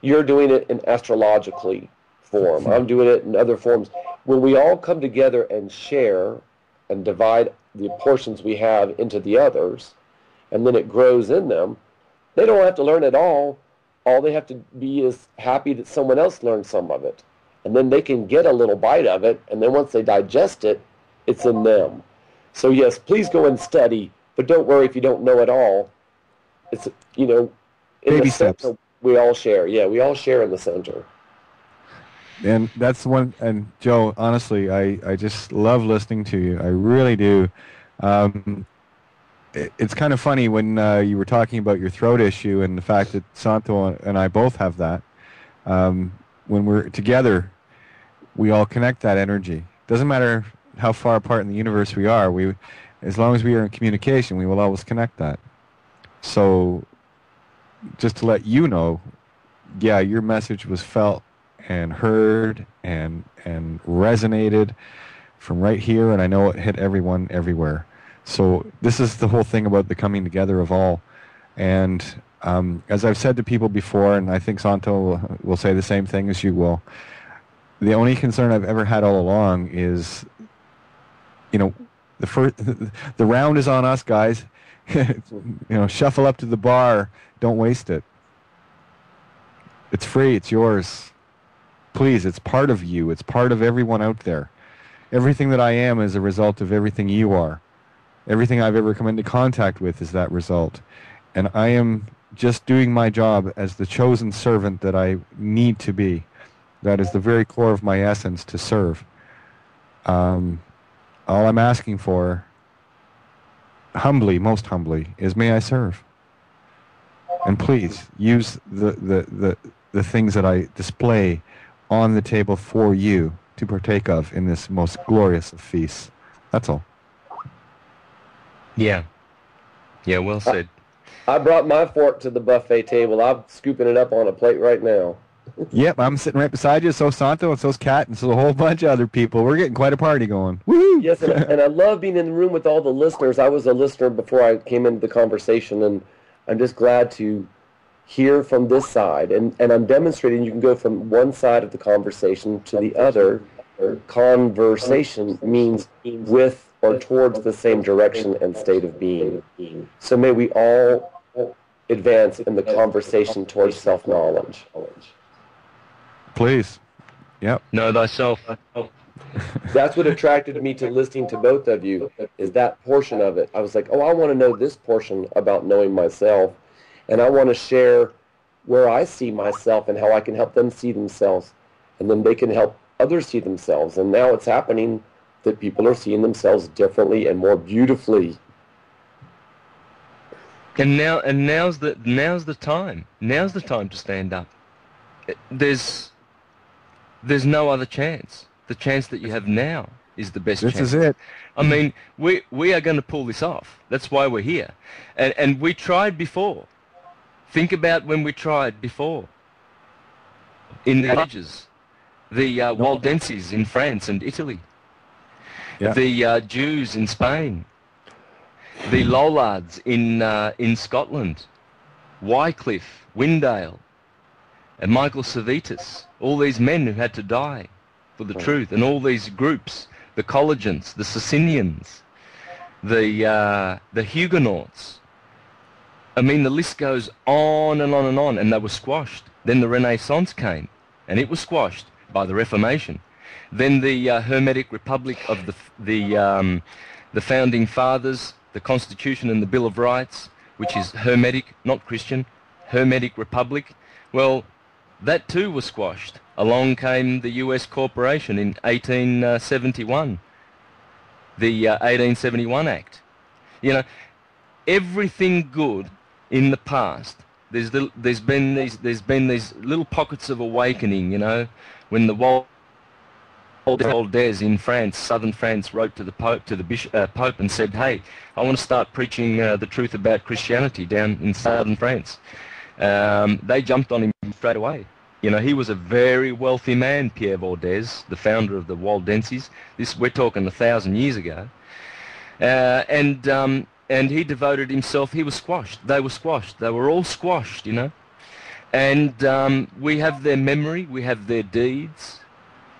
You're doing it in astrologically form. I'm doing it in other forms. When we all come together and share and divide the portions we have into the others, and then it grows in them, they don't have to learn it all. All they have to be is happy that someone else learned some of it. And then they can get a little bite of it, and then once they digest it, it's in them. So yes, please go and study, but don't worry if you don't know it all. It's, in baby the steps. center, we all share. Yeah, we all share in the center. And that's one, and Joe, honestly, I just love listening to you. I really do. It's kind of funny when you were talking about your throat issue and the fact that Santo and I both have that. When we're together, we all connect that energy. Doesn't matter how far apart in the universe we are. As long as we are in communication, we will always connect that. So, just to let you know, yeah, your message was felt and heard and resonated from right here, and I know it hit everyone everywhere. So this is the whole thing about the coming together of all. And as I've said to people before, and I think Santo will say the same thing as you will, the only concern I've ever had all along is, the round is on us, guys. Shuffle up to the bar. Don't waste it. It's free. It's yours. Please, it's part of you. It's part of everyone out there. Everything that I am is a result of everything you are. Everything I've ever come into contact with is that result. And I am just doing my job as the chosen servant that I need to be. That is the very core of my essence, to serve. All I'm asking for, humbly, most humbly, is may I serve. And please, use the things that I display on the table for you to partake of in this most glorious of feasts. That's all. Yeah. Yeah, well said. I brought my fork to the buffet table. I'm scooping it up on a plate right now. Yep, I'm sitting right beside you. So Santo, and so's Kat, and so a whole bunch of other people. We're getting quite a party going. Woohoo! Yes, and I love being in the room with all the listeners. I was a listener before I came into the conversation, and I'm just glad to hear from this side. And I'm demonstrating you can go from one side of the conversation to the other. Conversation means with or towards the same direction and state of being. So may we all advance in the conversation towards self-knowledge. Please. Yep. Know thyself. That's what attracted me to listening to both of you, is that portion of it. I was like, oh, I want to know this portion about knowing myself, and I want to share where I see myself and how I can help them see themselves, and then they can help others see themselves. And now it's happening that people are seeing themselves differently and more beautifully. And now's the time. Now's the time to stand up. There's no other chance. The chance that you have now is the best chance. This is it. I mean, we are going to pull this off. That's why we're here. And we tried before. Think about when we tried before. In the ages. The Waldenses in France and Italy. Yeah. The Jews in Spain. The Lollards in Scotland. Wycliffe, Windale, and Michael Servetus. All these men who had to die for the truth. And all these groups. The Collegians, the Socinians, the Huguenots. I mean, the list goes on and on and on, and they were squashed. Then the Renaissance came, and it was squashed by the Reformation. Then the Hermetic Republic of the Founding Fathers, the Constitution and the Bill of Rights, which is Hermetic, not Christian, Hermetic Republic. Well, that too was squashed. Along came the US Corporation in 1871, the 1871 Act. You know, everything good in the past. There's been these little pockets of awakening. You know, when the Waldes in France, southern France, wrote to the Pope, to the Pope, and said, "Hey, I want to start preaching the truth about Christianity down in southern France." They jumped on him straight away. You know, he was a very wealthy man, Pierre Valdez, the founder of the Waldenses. We're talking 1,000 years ago. And he devoted himself. He was squashed. They were squashed. They were all squashed, you know. And we have their memory. We have their deeds,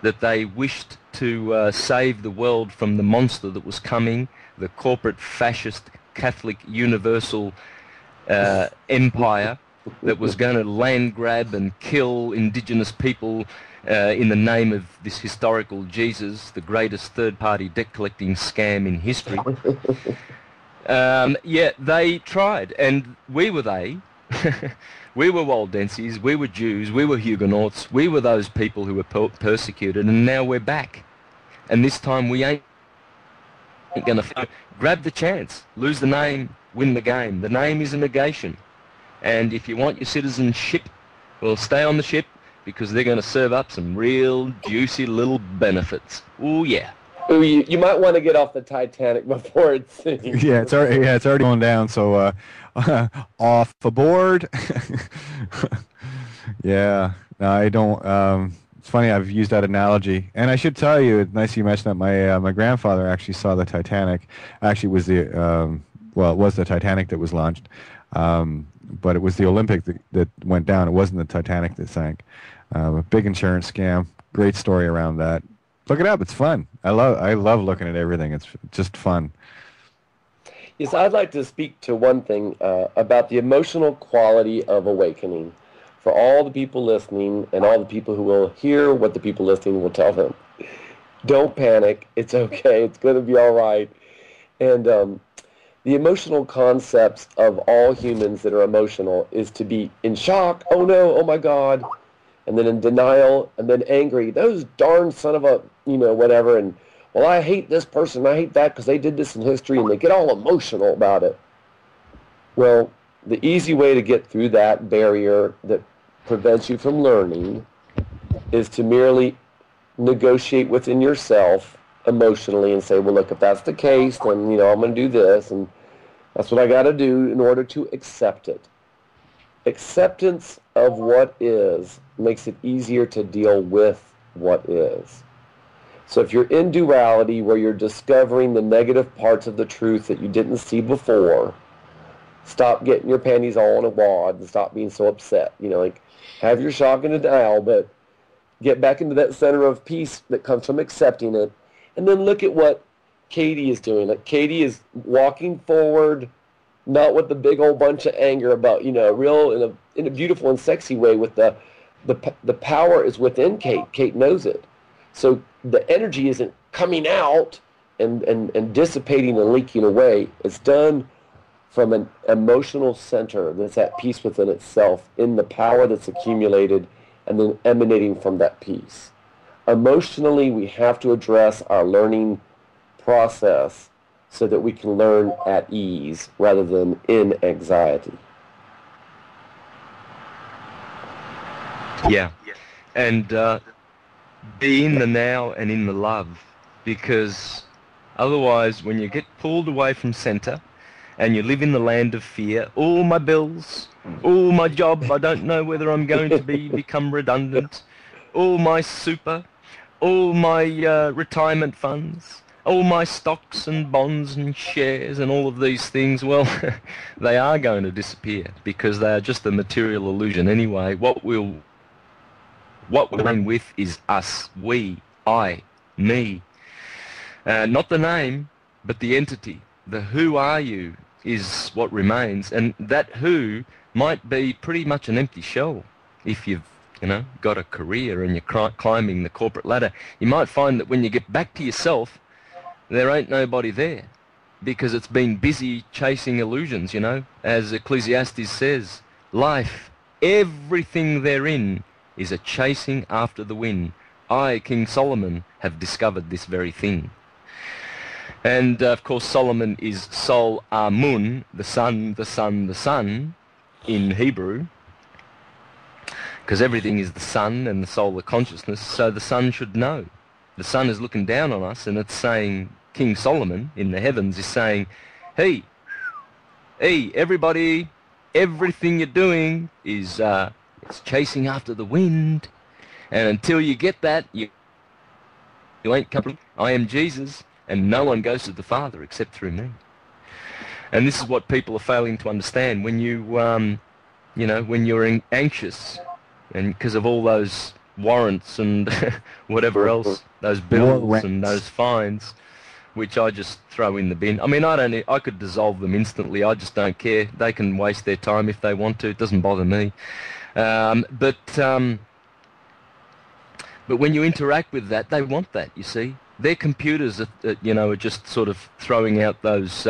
that they wished to save the world from the monster that was coming, the corporate fascist Catholic universal empire that was going to land grab and kill indigenous people in the name of this historical Jesus, the greatest third-party debt-collecting scam in history. Yeah, they tried, and we were they. We were Waldenses, we were Jews, we were Huguenots, we were those people who were persecuted, and now we're back. And this time we ain't going to grab the chance, lose the name, win the game. The name is a negation. And if you want your citizenship, well, stay on the ship, because they're going to serve up some real juicy little benefits. Ooh, yeah. Ooh, you might want to get off the Titanic before it sinks. Yeah, it's already going down. So off aboard. Yeah, no, I don't. It's funny, I've used that analogy, and I should tell you, it's nice you mentioned that my grandfather actually saw the Titanic. Actually, it was it was the Titanic that was launched. But it was the Olympic that went down. It wasn't the Titanic that sank. A big insurance scam. Great story around that. Look it up. It's fun. I love looking at everything. It's just fun. Yes, I'd like to speak to one thing about the emotional quality of awakening for all the people listening and all the people who will hear what the people listening will tell them. Don't panic. It's okay. It's going to be all right. And the emotional concepts of all humans that are emotional is to be in shock, oh no, oh my God, and then in denial, and then angry, those darn son of a, whatever, and, well, I hate this person, I hate that because they did this in history, and they get all emotional about it. Well, the easy way to get through that barrier that prevents you from learning is to merely negotiate within yourself emotionally and say, well, look, if that's the case, then, I'm going to do this, and that's what I got to do in order to accept it. Acceptance of what is makes it easier to deal with what is. So if you're in duality, where you're discovering the negative parts of the truth that you didn't see before, stop getting your panties all in a wad and stop being so upset. Have your shock and denial, but get back into that center of peace that comes from accepting it. And then look at what Katie is doing. Like, Katie is walking forward, not with the big old bunch of anger about, real in a beautiful and sexy way. With the power is within Kate. Kate knows it. So the energy isn't coming out and dissipating and leaking away. It's done from an emotional center that's at peace within itself, in the power that's accumulated and then emanating from that peace. emotionally, we have to address our learning process so that we can learn at ease rather than in anxiety. Yeah. And be in the now and in the love, because otherwise when you get pulled away from center and you live in the land of fear, all my bills, all my job, I don't know whether I'm going to become redundant, all my super, all my retirement funds, all my stocks and bonds and shares and all of these things, well, they are going to disappear because they are just a material illusion anyway. What we'll remain with is us, we, I, me. Not the name, but the entity. The who are you is what remains, and that who might be pretty much an empty shell. If you've, got a career and you're climbing the corporate ladder, you might find that when you get back to yourself, there ain't nobody there, because it's been busy chasing illusions, As Ecclesiastes says, life, everything therein is a chasing after the wind. I, King Solomon, have discovered this very thing. And, of course, Solomon is Sol Amun, the sun, the sun, the sun, in Hebrew, because everything is the sun and the solar consciousness, so the sun should know. The sun is looking down on us, and it's saying, King Solomon in the heavens is saying, hey, everybody, everything you're doing is it's chasing after the wind, and until you get that, you ain't coming. I am Jesus, and no one goes to the Father except through me. And this is what people are failing to understand. When you, when you're anxious, and because of all those warrants and whatever else, those bills and those fines, which I just throw in the bin. I mean, I could dissolve them instantly. I just don't care. They can waste their time if they want to. It doesn't bother me. But when you interact with that, they want that, you see. Their computers are just sort of throwing out those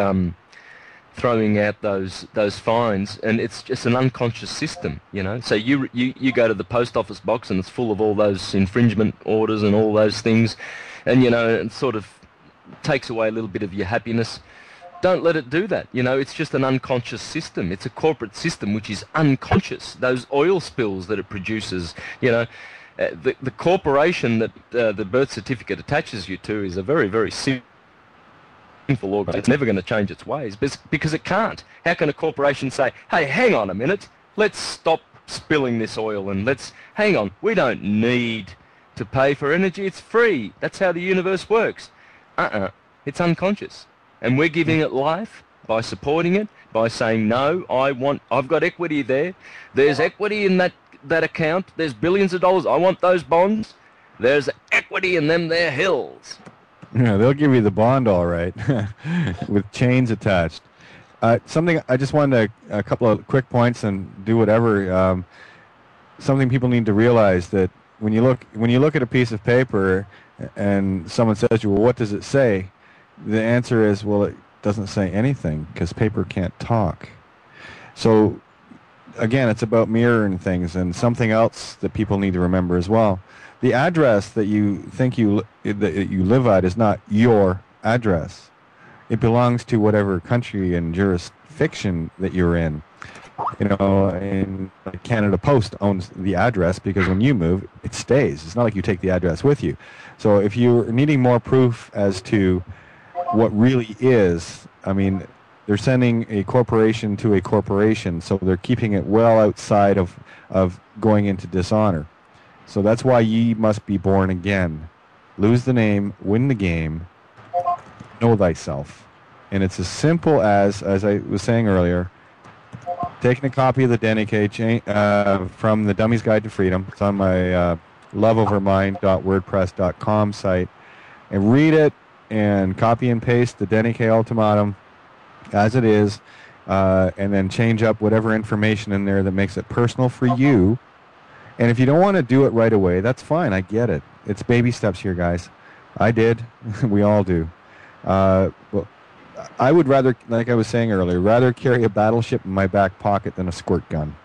fines, and it's just an unconscious system, So you go to the post office box and it's full of all those infringement orders and all those things, and it sort of takes away a little bit of your happiness. Don't let it do that. It's just an unconscious system. It's a corporate system which is unconscious. Those oil spills that it produces, the corporation that the birth certificate attaches you to is a very, very sinful organisation. It's never going to change its ways because it can't. How can a corporation say, hey, hang on a minute, let's stop spilling this oil and hang on, we don't need to pay for energy, it's free. That's how the universe works. It's unconscious. And we're giving it life by supporting it, by saying, no, I've got equity there. There's equity in that account. There's billions of dollars. I want those bonds. There's equity in them there hills. Yeah, they'll give you the bond all right, with chains attached. Something I just wanted a couple of quick points and do whatever. Something people need to realize, that when you look at a piece of paper and someone says to you, well, what does it say? The answer is, well, it doesn't say anything because paper can't talk. So, again, it's about mirroring things, and something else that people need to remember as well. The address that you think that you live at is not your address. It belongs to whatever country and jurisdiction that you're in. And Canada Post owns the address, because when you move, it stays. It's not like you take the address with you. So if you're needing more proof as to what really is, I mean, they're sending a corporation to a corporation, so they're keeping it well outside of going into dishonor. So that's why ye must be born again. Lose the name, win the game, know thyself. And it's as simple as I was saying earlier, taking a copy of the Denique from the Dummy's Guide to Freedom. It's on my loveovermind.wordpress.com site, and read it and copy and paste the Denique Ultimatum as it is, and then change up whatever information in there that makes it personal for you. And if you don't want to do it right away, that's fine. I get it. It's baby steps here, guys. I did. We all do. Well, I would rather, like I was saying earlier, rather carry a battleship in my back pocket than a squirt gun.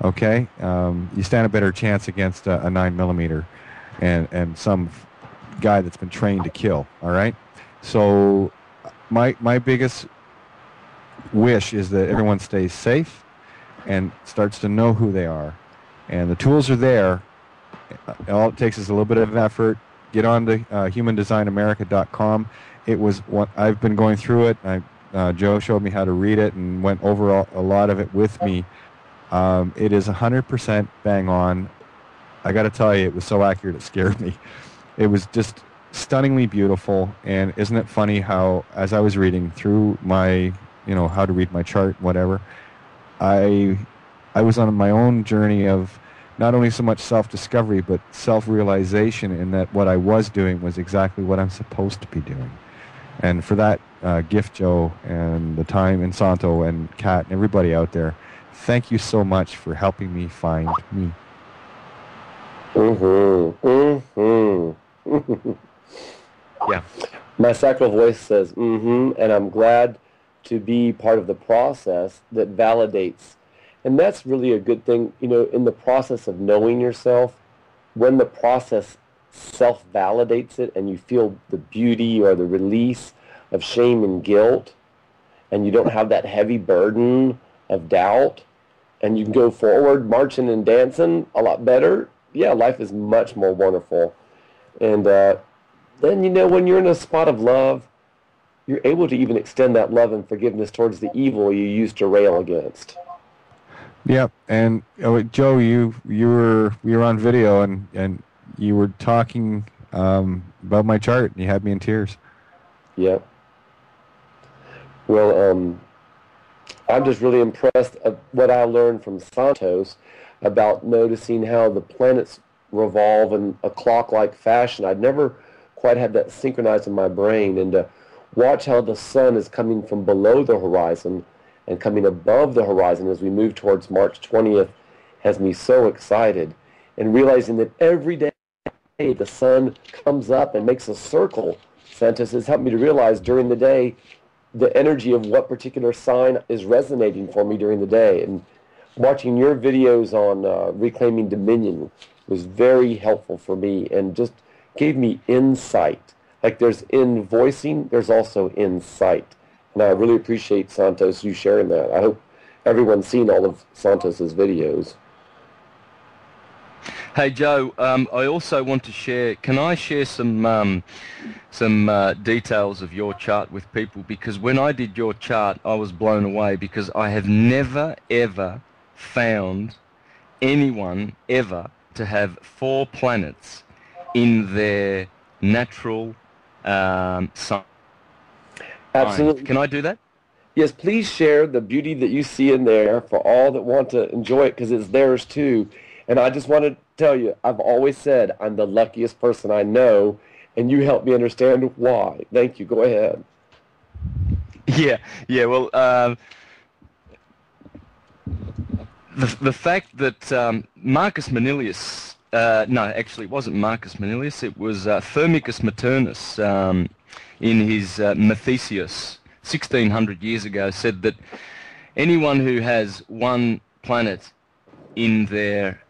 Okay? You stand a better chance against a 9mm. and some guy that's been trained to kill. All right. So my biggest wish is that everyone stays safe and starts to know who they are. And the tools are there. All it takes is a little bit of effort. Get on to humandesignamerica.com. It was what I've been going through it. Joe showed me how to read it and went over a lot of it with me. It is 100% bang on. I got to tell you, it was so accurate it scared me. It was just stunningly beautiful. And isn't it funny how, as I was reading through my, how to read my chart, whatever, I was on my own journey of not only so much self-discovery, but self-realization in that what I was doing was exactly what I'm supposed to be doing. And for that gift, Joe, and the time, and Santo, and Kat, and everybody out there, thank you so much for helping me find me. Yeah. My sacral voice says, and I'm glad to be part of the process that validates. And that's really a good thing, in the process of knowing yourself, when the process self-validates it and you feel the beauty or the release of shame and guilt, and you don't have that heavy burden of doubt, and you can go forward marching and dancing a lot better, yeah, life is much more wonderful. And then, when you're in a spot of love, you're able to even extend that love and forgiveness towards the evil you used to rail against. Yep, and Joe, you were on video and you were talking about my chart, and you had me in tears. Yep. Well, I'm just really impressed at what I learned from Santos about noticing how the planets revolve in a clock-like fashion. I'd never quite had that synchronized in my brain, and to watch how the sun is coming from below the horizon and coming above the horizon as we move towards March 20th has me so excited. And realizing that every day the sun comes up and makes a circle, Santos has helped me to realize during the day the energy of what particular sign is resonating for me during the day. And watching your videos on reclaiming dominion was very helpful for me and just gave me insight. Like there's voicing, there's also insight. And I really appreciate, Santos, you sharing that. I hope everyone's seen all of Santos's videos. Hey Joe, I also want to share. Can I share some details of your chart with people? Because when I did your chart, I was blown away because I have never ever found anyone ever to have 4 planets in their natural sign. Absolutely. Can I do that? Yes, please share the beauty that you see in there for all that want to enjoy it, because it's theirs too. And I just want to tell you, I've always said I'm the luckiest person I know, and you help me understand why. Thank you. Go ahead. Yeah. Well, the fact that Marcus Manilius, no, actually it wasn't Marcus Manilius, it was Firmicus Maternus in his Mathesius 1600 years ago said that anyone who has one planet in their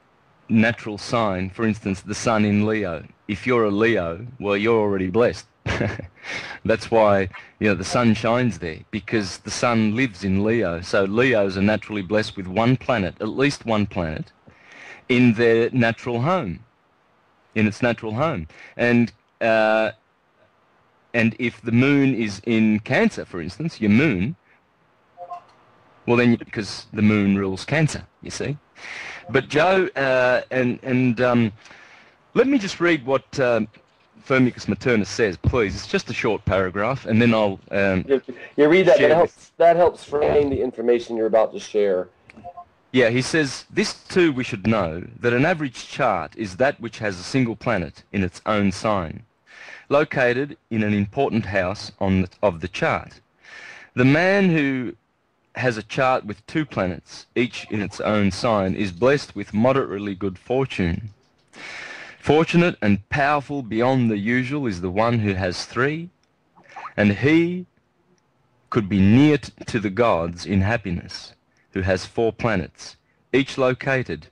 natural sign, for instance, the sun in Leo, if you're a Leo, well, you're already blessed. That's why, the sun shines there, because the sun lives in Leo. So Leos are naturally blessed with one planet, at least one planet, in their natural home, in its natural home. And if the moon is in Cancer, for instance, your moon, well then, because the moon rules Cancer, you see. But Joe, let me just read what Firmicus Maternus says, please. It's just a short paragraph, and then I'll you read that. That helps frame the information you're about to share. Yeah, he says, this too we should know, that an average chart is that which has a single planet in its own sign, located in an important house of the chart. The man who has a chart with 2 planets, each in its own sign, is blessed with moderately good fortune. Fortunate and powerful beyond the usual is the one who has 3, and he could be near to the gods in happiness, who has 4 planets, each located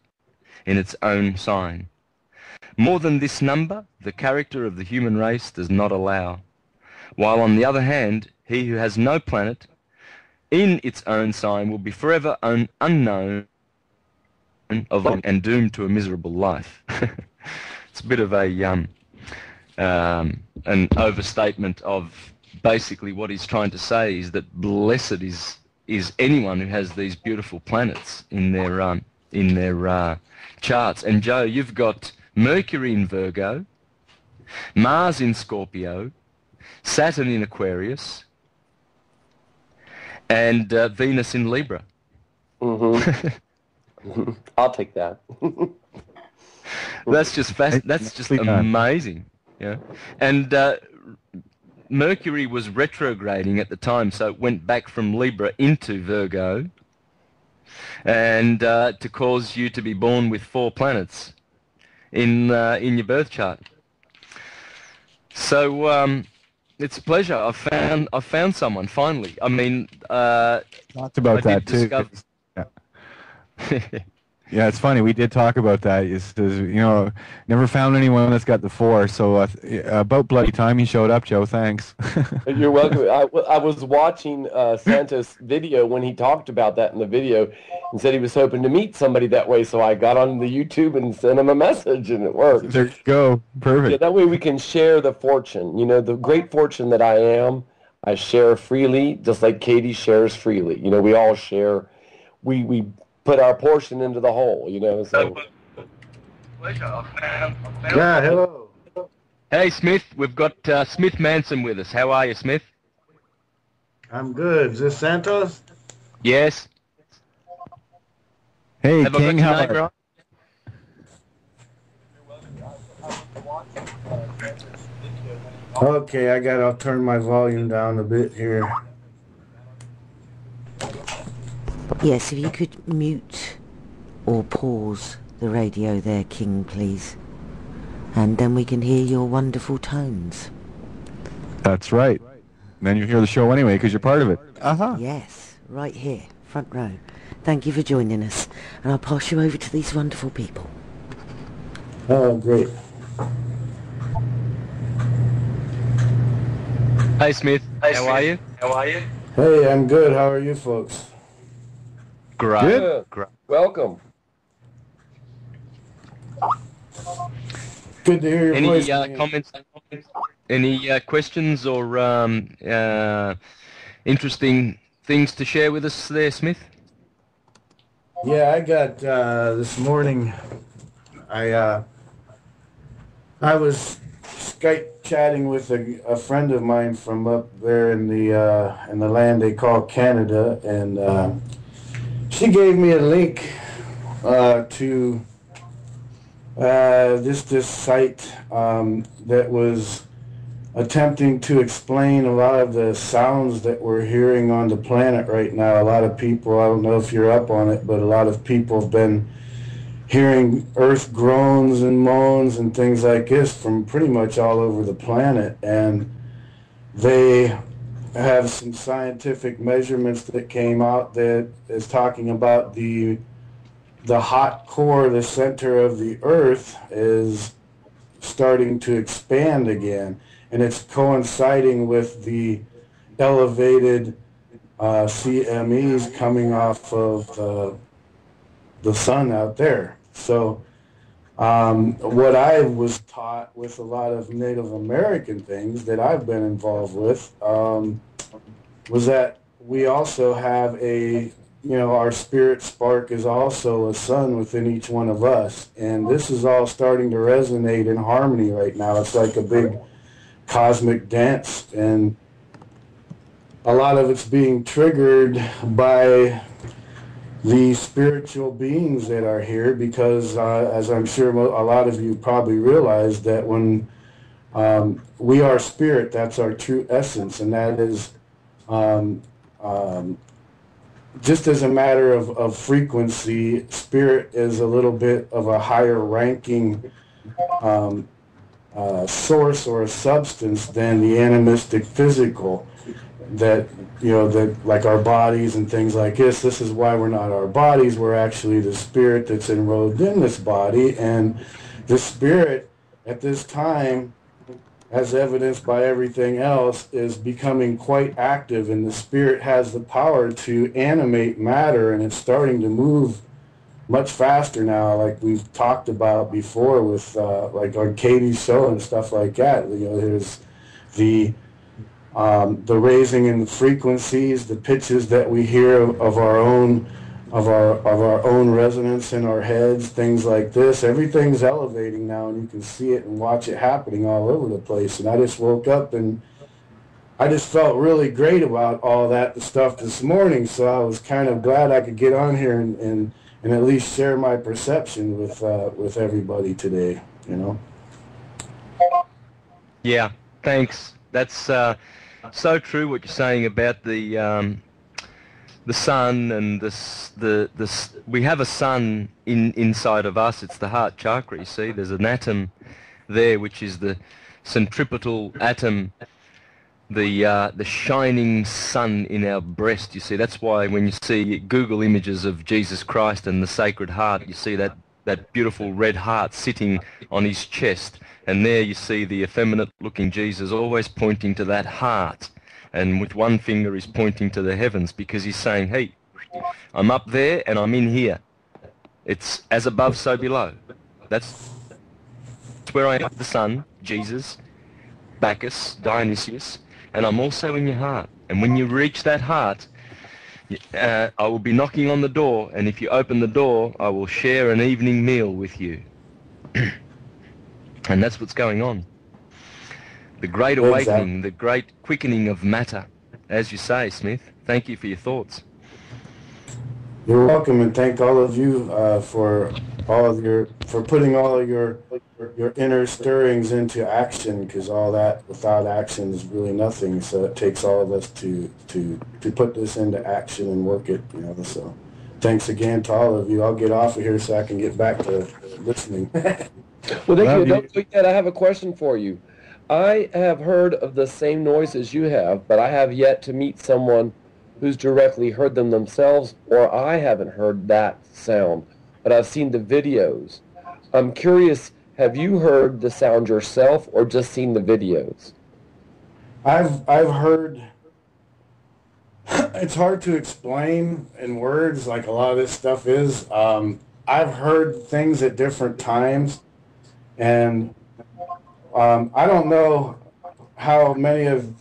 in its own sign. More than this number, the character of the human race does not allow. While on the other hand, he who has no planet in its own sign will be forever unknown and doomed to a miserable life. It's a bit of an overstatement of basically what he's trying to say is that blessed is anyone who has these beautiful planets in their charts. And Joe, you've got Mercury in Virgo, Mars in Scorpio, Saturn in Aquarius, and Venus in Libra. Mm-hmm. I'll take that. That's just amazing. Yeah, and Mercury was retrograding at the time, so it went back from Libra into Virgo, and to cause you to be born with 4 planets in your birth chart. So it's a pleasure. I found someone finally. I mean, talked about that too. Yeah. Yeah, it's funny. We did talk about that. Never found anyone that's got the 4. So about bloody time he showed up, Joe. Thanks. You're welcome. I was watching Santos' video when he talked about that in the video and said he was hoping to meet somebody that way. So I got on the YouTube and sent him a message, and it worked. There you go. Perfect. Yeah, that way we can share the fortune. The great fortune that I am, I share freely, just like Katie shares freely. We all share. We put our portion into the whole, so. Yeah, hello. Hey, Smith, we've got Smith Manson with us. How are you, Smith? I'm good. Is this Santos? Yes. Hey, Have King, how are you? Okay, I'll turn my volume down a bit here. Yes, if you could mute or pause the radio there, King, please. And then we can hear your wonderful tones. That's right. Then you hear the show anyway because you're part of it. Yes, right here, front row. Thank you for joining us. And I'll pass you over to these wonderful people. Oh, great. Hey, Smith. How are you? Hey, I'm good. How are you folks? Great. Good. Great. Welcome. Good to hear your Any voice. comments? Any questions or interesting things to share with us there, Smith? Yeah, I got this morning. I was Skype chatting with a friend of mine from up there in the land they call Canada, and she gave me a link to this site that was attempting to explain a lot of the sounds that we're hearing on the planet right now. A lot of people, I don't know if you're up on it, but a lot of people have been hearing earth groans and moans and things like this from pretty much all over the planet. And they have some scientific measurements that came out that is talking about the hot core, the center of the earth, is starting to expand again, and it's coinciding with the elevated CMEs coming off of the sun out there. So what I was taught with a lot of Native American things that I've been involved with was that we also have our spirit spark is also a sun within each one of us. And this is all starting to resonate in harmony right now. It's like a big cosmic dance. And a lot of it's being triggered by the spiritual beings that are here because, as I'm sure a lot of you probably realize, that when we are spirit, that's our true essence. And that is just as a matter of frequency, spirit is a little bit of a higher ranking source or a substance than the animistic physical that like our bodies and things like this. This is why we're not our bodies. We're actually the spirit that's enrobed in this body, and the spirit at this time, as evidenced by everything else, is becoming quite active, and the spirit has the power to animate matter, and it's starting to move much faster now, like we've talked about before with like on Katie's show and stuff like that. You know, there's the raising in the frequencies, the pitches that we hear of our own resonance in our heads, things like this. Everything's elevating now, and you can see it and watch it happening all over the place. And I just woke up and I just felt really great about all that stuff this morning. So I was kind of glad I could get on here and at least share my perception with everybody today. You know. Yeah. Thanks. That's so true what you're saying about the sun and we have a sun inside of us. It's the heart chakra. You see, there's an atom there, which is the centripetal atom, the shining sun in our breast. You see, that's why when you see Google images of Jesus Christ and the Sacred Heart, you see that beautiful red heart sitting on his chest, and there you see the effeminate-looking Jesus always pointing to that heart, and with one finger he's pointing to the heavens, because he's saying, hey, I'm up there and I'm in here. It's as above, so below. That's where I am, the sun, Jesus, Bacchus, Dionysius, and I'm also in your heart. And when you reach that heart, I will be knocking on the door, and if you open the door, I will share an evening meal with you. And that's what's going on. The great awakening, the great quickening of matter, as you say, Smith. Thank you for your thoughts. You're welcome, and thank all of you for putting all of your inner stirrings into action, because all that without action is really nothing. So it takes all of us to put this into action and work it. You know. So thanks again to all of you. I'll get off of here so I can get back to listening. Well, thank you. Don't forget, I have a question for you. I have heard of the same noises you have, but I have yet to meet someone who's directly heard them themselves, or I haven't heard that sound, but I've seen the videos. I'm curious, have you heard the sound yourself or just seen the videos? I've heard, it's hard to explain in words like a lot of this stuff is. I've heard things at different times, and I don't know how many of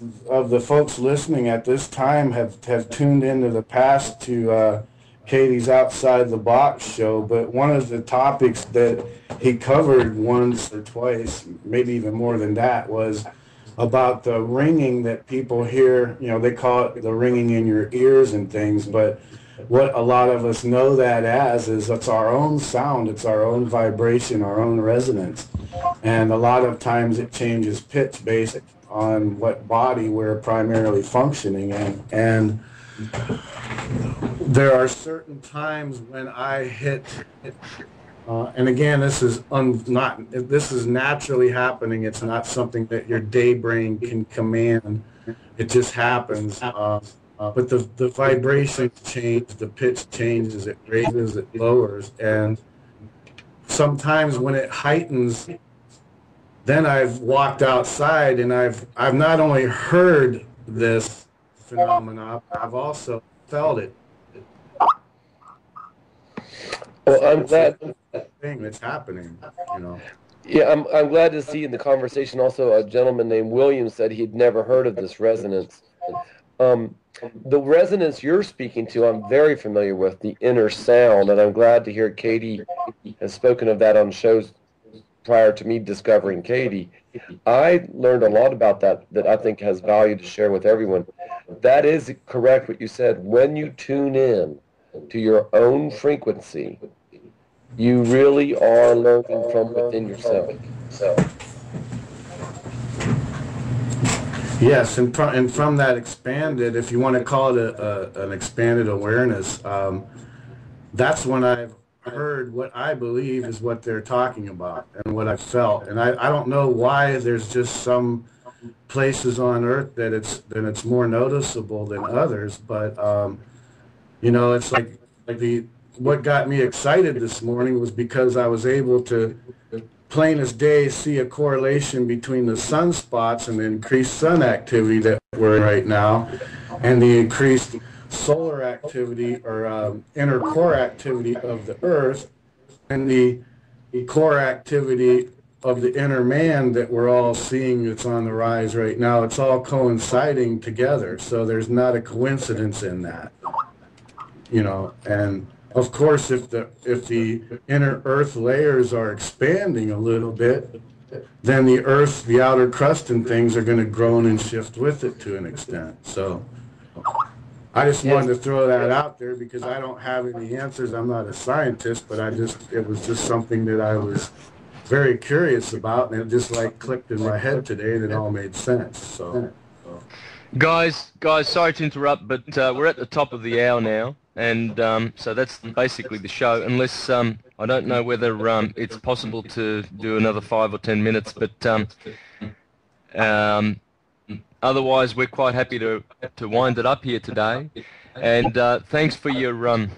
the folks listening at this time have tuned into the past to Katie's Outside the Box show, but one of the topics that he covered once or twice, maybe even more than that, was about the ringing that people hear. You know, they call it the ringing in your ears and things, but what a lot of us know that as is it's our own sound, it's our own vibration, our own resonance. And a lot of times it changes pitch based on what body we're primarily functioning in. And there are certain times when I hit, and again, this is naturally happening. It's not something that your day brain can command. It just happens. But the vibrations change, the pitch changes, it raises, it lowers, and sometimes when it heightens, then I've walked outside and I've not only heard this phenomena, I've also felt it. Well, I'm glad thing that's happening, you know. Yeah, I'm glad to see in the conversation also a gentleman named William said he'd never heard of this resonance. The resonance you're speaking to, I'm very familiar with, the inner sound, and I'm glad to hear Katie has spoken of that on shows prior to me discovering Katie. I learned a lot about that I think has value to share with everyone. That is correct what you said. When you tune in to your own frequency, you really are learning from within yourself. Yes, and from that expanded, if you want to call it an expanded awareness, that's when I've heard what I believe is what they're talking about and what I felt. And I don't know why there's just some places on Earth that it's more noticeable than others, but you know, it's like what got me excited this morning was because I was able to plain as day see a correlation between the sunspots and the increased sun activity that we're in right now and the increased solar activity or inner core activity of the Earth and the core activity of the inner man that we're all seeing that's on the rise right now. It's all coinciding together, so there's not a coincidence in that, you know. And of course, if the inner Earth layers are expanding a little bit, then the Earth, the outer crust and things are going to groan and shift with it to an extent. So I just wanted to throw that out there because I don't have any answers. I'm not a scientist, but it was just something that I was very curious about, and it just like clicked in my head today, and it all made sense. So, guys, sorry to interrupt, but we're at the top of the hour now, and so that's basically the show. Unless I don't know whether it's possible to do another 5 or 10 minutes, but otherwise we're quite happy to wind it up here today. And thanks for your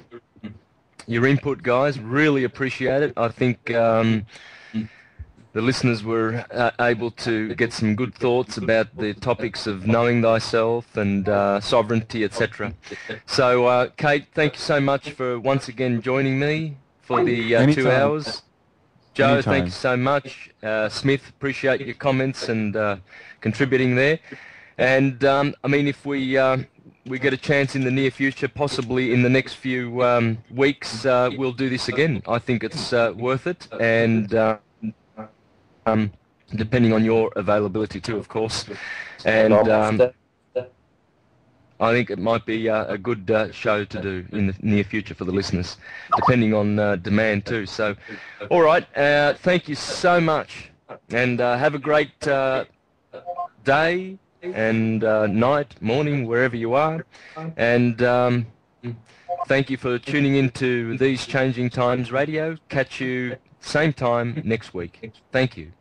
input, guys. Really appreciate it. I think the listeners were able to get some good thoughts about the topics of knowing thyself and sovereignty, etc. So, Kate, thank you so much for once again joining me for the 2 hours. Joe, Anytime. thank you so much. Smith, appreciate your comments and contributing there. And I mean, if we get a chance in the near future, possibly in the next few weeks, we'll do this again. I think it's worth it, and depending on your availability too, of course. And I think it might be a good show to do in the near future for the listeners, depending on demand too. So, all right, thank you so much, and have a great day and night, morning, wherever you are. And thank you for tuning into These Changing Times Radio. Catch you same time next week. Thank you.